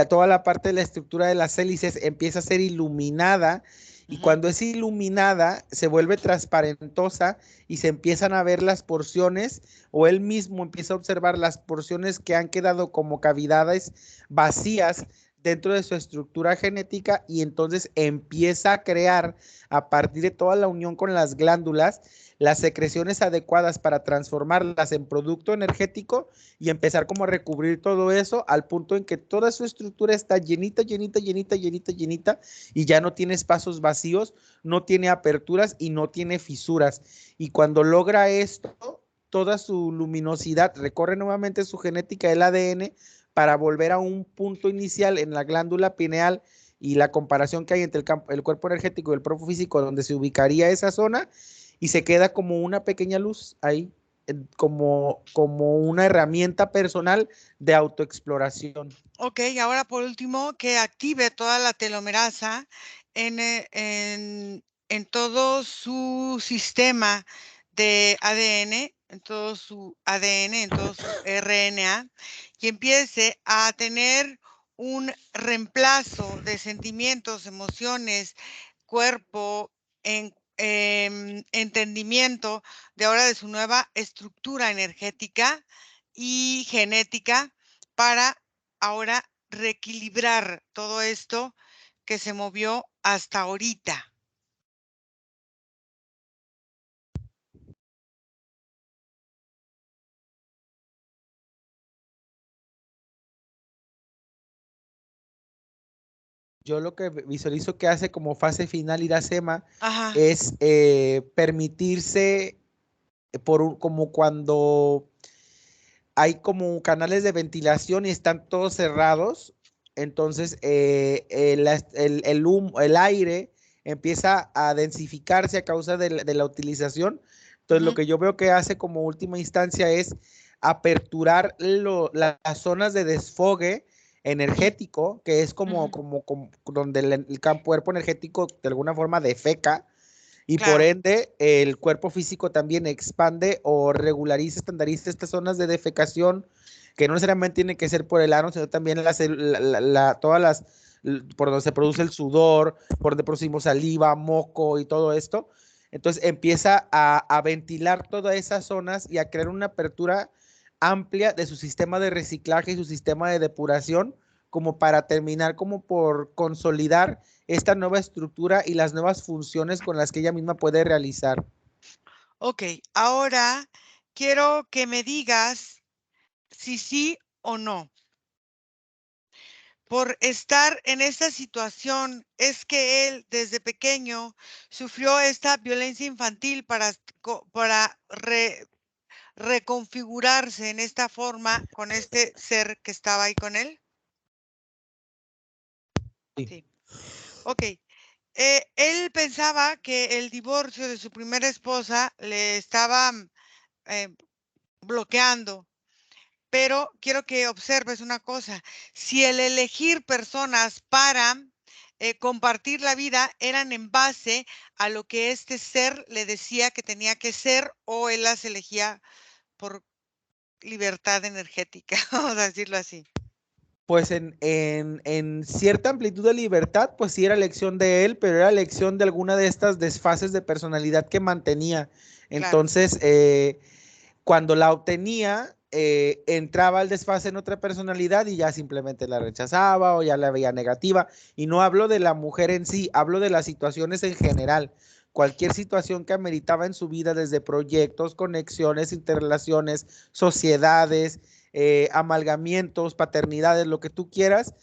toda la parte de la estructura de las hélices empieza a ser iluminada y Ujú. cuando es iluminada se vuelve transparentosa y se empiezan a ver las porciones o él mismo empieza a observar las porciones que han quedado como cavidades vacías dentro de su estructura genética y entonces empieza a crear a partir de toda la unión con las glándulas las secreciones adecuadas para transformarlas en producto energético y empezar como a recubrir todo eso al punto en que toda su estructura está llenita, llenita, llenita, llenita, llenita y ya no tiene espacios vacíos, no tiene aperturas y no tiene fisuras. Y cuando logra esto, toda su luminosidad recorre nuevamente su genética del ADN para volver a un punto inicial en la glándula pineal y la comparación que hay entre el cuerpo energético y el cuerpo físico donde se ubicaría esa zona y se queda como una pequeña luz ahí, como una herramienta personal de autoexploración. Ok, ahora por último, que active toda la telomerasa en todo su sistema de ADN, en todo su ADN, en todo su RNA, y empiece a tener un reemplazo de sentimientos, emociones, cuerpo, entendimiento de ahora de su nueva estructura energética y genética para ahora reequilibrar todo esto que se movió hasta ahorita. Yo lo que visualizo que hace como fase final Iracema Ajá. es permitirse como cuando hay como canales de ventilación y están todos cerrados, entonces el aire empieza a densificarse a causa de la utilización. Entonces, lo que yo veo que hace como última instancia es aperturar las zonas de desfogue energético, que es como donde el cuerpo energético de alguna forma defeca y por Claro. ende el cuerpo físico también expande o regulariza, estandariza estas zonas de defecación que no necesariamente tiene que ser por el ano, sino también todas las, por donde se produce el sudor, por donde producimos saliva, moco y todo esto. Entonces empieza a ventilar todas esas zonas y a crear una apertura amplia de su sistema de reciclaje y su sistema de depuración, como para terminar como por consolidar esta nueva estructura y las nuevas funciones con las que ella misma puede realizar. Ok, ahora quiero que me digas si sí o no. Por estar en esta situación, es que él desde pequeño sufrió esta violencia infantil para reconfigurarse en esta forma con este ser que estaba ahí con él. Sí. Sí. Ok. Él pensaba que el divorcio de su primera esposa le estaba eh, bloqueando, pero quiero que observes una cosa. Si el elegir personas para compartir la vida eran en base a lo que este ser le decía que tenía que ser o él las elegía por libertad energética, vamos a decirlo así. Pues en cierta amplitud de libertad, pues sí era elección de él, pero era elección de alguna de estas desfases de personalidad que mantenía. Claro. Entonces, cuando la obtenía, entraba el desfase en otra personalidad y ya simplemente la rechazaba o ya la veía negativa. Y no hablo de la mujer en sí, hablo de las situaciones en general. Cualquier situación que ameritaba en su vida, desde proyectos, conexiones, interrelaciones, sociedades, amalgamientos, paternidades, lo que tú quieras,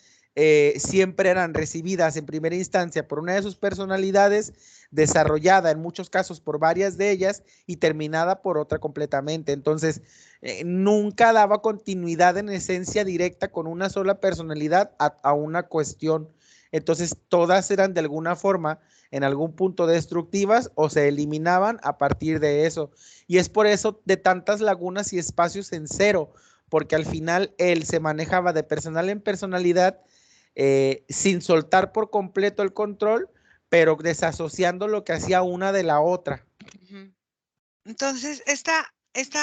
siempre eran recibidas en primera instancia por una de sus personalidades, desarrollada en muchos casos por varias de ellas y terminada por otra completamente. Entonces, nunca daba continuidad en esencia directa con una sola personalidad a una cuestión. Entonces, todas eran de alguna forma en algún punto destructivas o se eliminaban a partir de eso. Y es por eso de tantas lagunas y espacios en cero, porque al final él se manejaba de personal en personalidad sin soltar por completo el control, pero desasociando lo que hacía una de la otra. Entonces, esta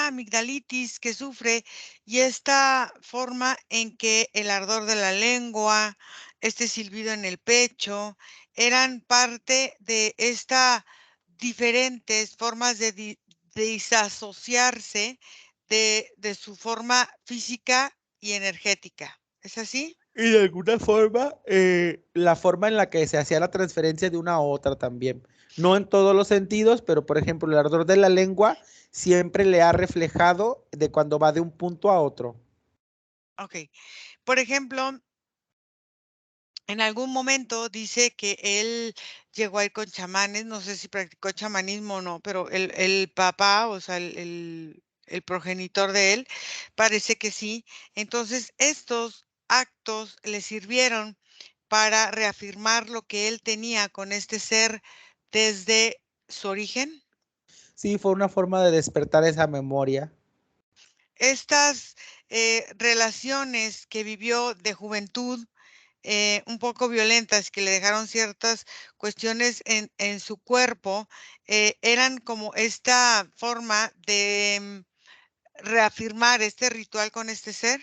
amigdalitis que sufre y esta forma en que el ardor de la lengua, este silbido en el pecho, eran parte de estas diferentes formas de disasociarse de su forma física y energética. ¿Es así? Y de alguna forma, la forma en la que se hacía la transferencia de una a otra también. No en todos los sentidos, pero por ejemplo, el ardor de la lengua siempre le ha reflejado de cuando va de un punto a otro. Ok. Por ejemplo, en algún momento dice que él llegó a ir con chamanes, no sé si practicó chamanismo o no, pero el papá, o sea, el progenitor de él, parece que sí. Entonces, estos actos le sirvieron para reafirmar lo que él tenía con este ser desde su origen. Sí, fue una forma de despertar esa memoria. Estas relaciones que vivió de juventud, un poco violentas, que le dejaron ciertas cuestiones en su cuerpo, eran como esta forma de reafirmar este ritual con este ser.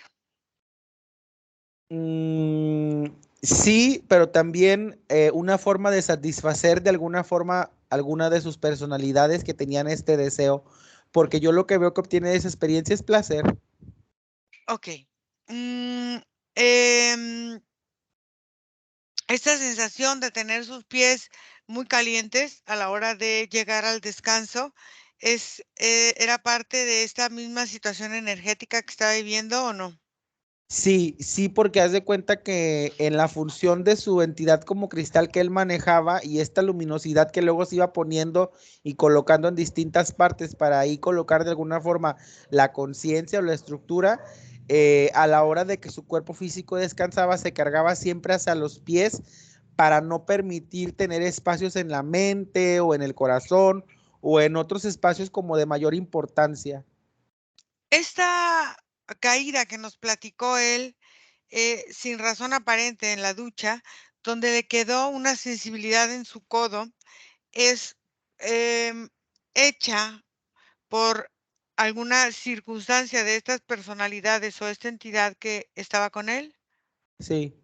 Mm, sí, pero también una forma de satisfacer de alguna forma alguna de sus personalidades que tenían este deseo, porque yo lo que veo que obtiene de esa experiencia es placer. Ok. Mm, em, esta sensación de tener sus pies muy calientes a la hora de llegar al descanso era parte de esta misma situación energética que estaba viviendo o no. Sí, sí, porque haz de cuenta que en la función de su entidad como cristal que él manejaba y esta luminosidad que luego se iba poniendo y colocando en distintas partes para ahí colocar de alguna forma la conciencia o la estructura, a la hora de que su cuerpo físico descansaba, se cargaba siempre hacia los pies para no permitir tener espacios en la mente o en el corazón o en otros espacios como de mayor importancia. Esta caída que nos platicó él, sin razón aparente en la ducha, donde le quedó una sensibilidad en su codo, es em, hecha por alguna circunstancia de estas personalidades o esta entidad que estaba con él. Sí.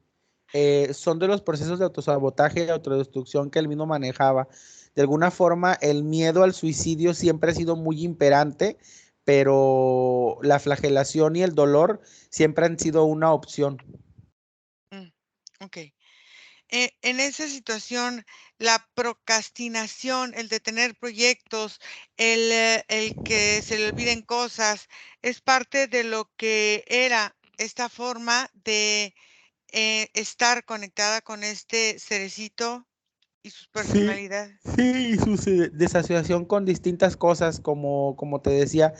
Son de los procesos de autosabotaje y autodestrucción que él mismo manejaba. De alguna forma, el miedo al suicidio siempre ha sido muy imperante, pero la flagelación y el dolor siempre han sido una opción. Mm, ok. En esa situación, la procrastinación, el de tener proyectos, el que se le olviden cosas, es parte de lo que era esta forma de estar conectada con este cerecito y sus Sí, personalidades. sí, y su desasociación con distintas cosas, como te decía,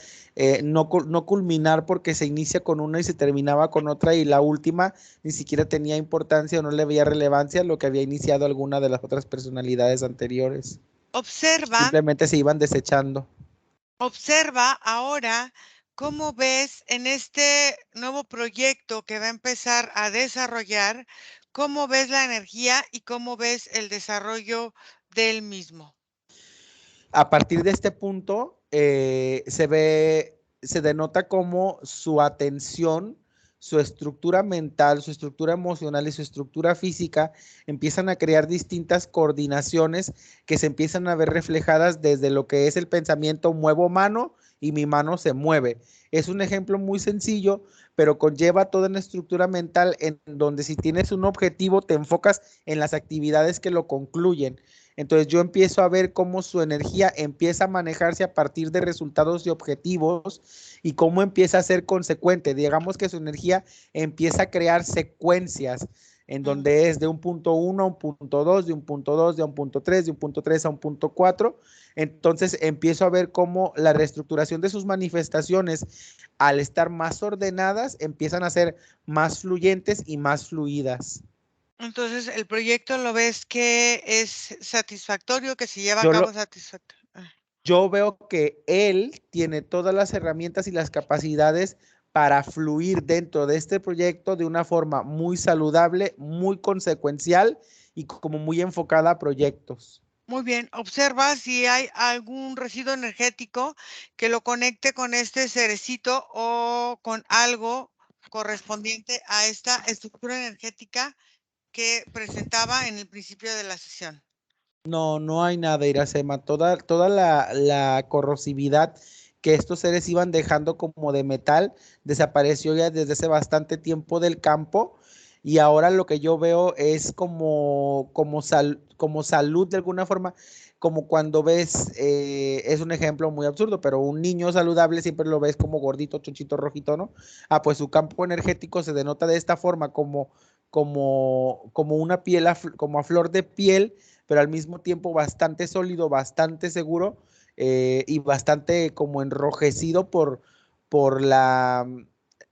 no, no culminar porque se inicia con una y se terminaba con otra y la última ni siquiera tenía importancia o no le veía relevancia a lo que había iniciado alguna de las otras personalidades anteriores. Observa, Simplemente se iban desechando. observa ahora cómo ves en este nuevo proyecto que va a empezar a desarrollar, cómo ves la energía y cómo ves el desarrollo del mismo. A partir de este punto, se denota cómo su atención, su estructura mental, su estructura emocional y su estructura física empiezan a crear distintas coordinaciones que se empiezan a ver reflejadas desde lo que es el pensamiento muevo mano y mi mano se mueve. Es un ejemplo muy sencillo, pero conlleva toda una estructura mental en donde si tienes un objetivo te enfocas en las actividades que lo concluyen. Entonces yo empiezo a ver cómo su energía empieza a manejarse a partir de resultados y objetivos y cómo empieza a ser consecuente. Digamos que su energía empieza a crear secuencias en Mm. donde es de un punto 1 a un punto 2, de un punto 2 a un punto 3, de un punto 3 a un punto 4. Entonces empiezo a ver cómo la reestructuración de sus manifestaciones, al estar más ordenadas, empiezan a ser más fluyentes y más fluidas. Entonces, el proyecto lo ves que es satisfactorio, que se lleva a Yo cabo lo, satisfactorio. yo veo que él tiene todas las herramientas y las capacidades para fluir dentro de este proyecto de una forma muy saludable, muy consecuencial y como muy enfocada a proyectos. Muy bien, observa si hay algún residuo energético que lo conecte con este cerecito o con algo correspondiente a esta estructura energética que presentaba en el principio de la sesión. No, no hay nada, Iracema. Toda la corrosividad que estos seres iban dejando como de metal desapareció ya desde hace bastante tiempo del campo y ahora lo que yo veo es como salud de alguna forma, como cuando ves, es un ejemplo muy absurdo, pero un niño saludable siempre lo ves como gordito, chonchito, rojito, ¿no? Ah, pues su campo energético se denota de esta forma, como una piel, como a flor de piel, pero al mismo tiempo bastante sólido, bastante seguro, y bastante como enrojecido por la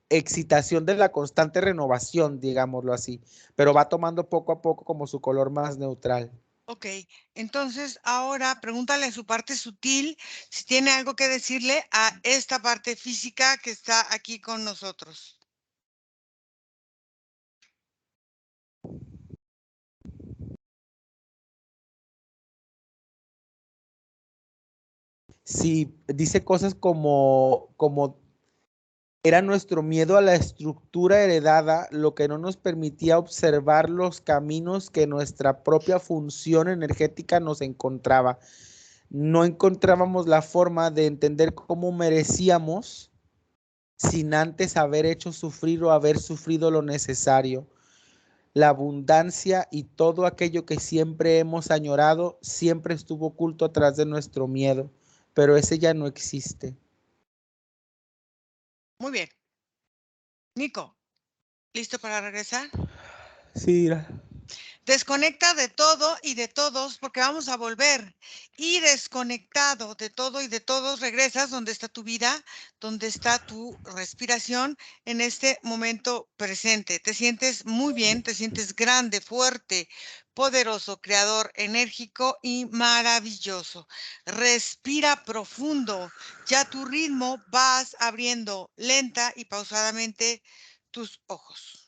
excitación de la constante renovación, digámoslo así, pero va tomando poco a poco como su color más neutral. Ok, entonces ahora pregúntale a su parte sutil si tiene algo que decirle a esta parte física que está aquí con nosotros. Sí, dice cosas como era nuestro miedo a la estructura heredada lo que no nos permitía observar los caminos que nuestra propia función energética nos encontraba. No encontrábamos la forma de entender cómo merecíamos sin antes haber hecho sufrir o haber sufrido lo necesario. La abundancia y todo aquello que siempre hemos añorado siempre estuvo oculto atrás de nuestro miedo, pero ese ya no existe. Muy bien. Nico, ¿listo para regresar? Sí, Desconecta de todo y de todos porque vamos a volver. Y desconectado de todo y de todos, regresas donde está tu vida, donde está tu respiración en este momento presente. Te sientes muy bien, te sientes grande, fuerte, poderoso, creador, enérgico y maravilloso. Respira profundo. Ya tu ritmo vas abriendo lenta y pausadamente tus ojos.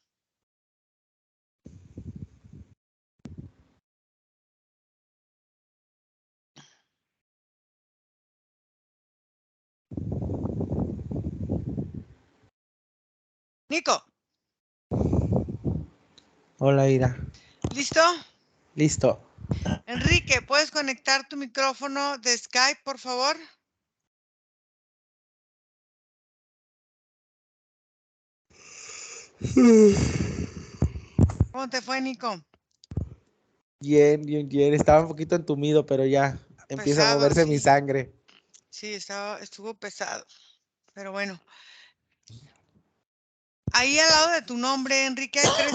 Nico, hola, Ira. ¿listo? Listo. Enrique, ¿puedes conectar tu micrófono de Skype, por favor? ¿Cómo te fue, Nico? Bien, bien, bien. Estaba un poquito entumido, pero ya empieza a Pesado, moverse mi sí. sangre. Sí, estuvo pesado. Pero bueno. Ahí al lado de tu nombre, Enrique, hay tres.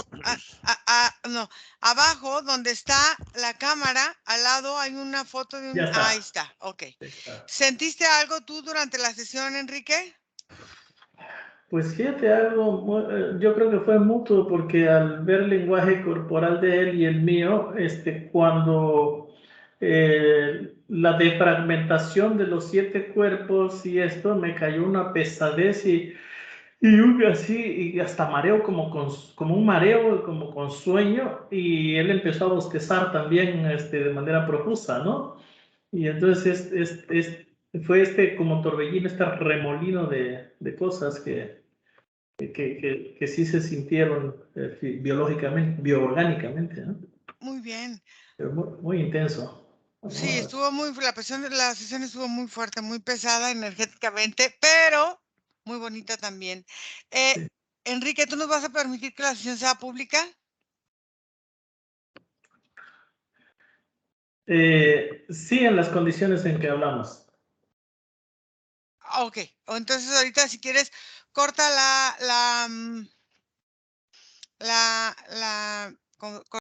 No, abajo, donde está la cámara, al lado hay una foto de un. Ya Ahí está. está, ok. Está. ¿Sentiste algo tú durante la sesión, Enrique? Pues fíjate algo, yo creo que fue mutuo porque al ver el lenguaje corporal de él y el mío, cuando la defragmentación de los 7 cuerpos y esto, me cayó una pesadez y así, y hasta mareo, como un mareo, como con sueño, y él empezó a bostezar también de manera profusa, ¿no? Y entonces fue como torbellino, remolino de cosas que sí se sintieron biológicamente, bioorgánicamente, ¿no? Muy bien. Pero muy, muy intenso, Sí, ¿no? la sesión estuvo muy fuerte, muy pesada energéticamente, pero muy bonita también. Sí. Enrique, ¿tú nos vas a permitir que la sesión sea pública? Sí, en las condiciones en que hablamos. Ok, entonces ahorita si quieres, corta la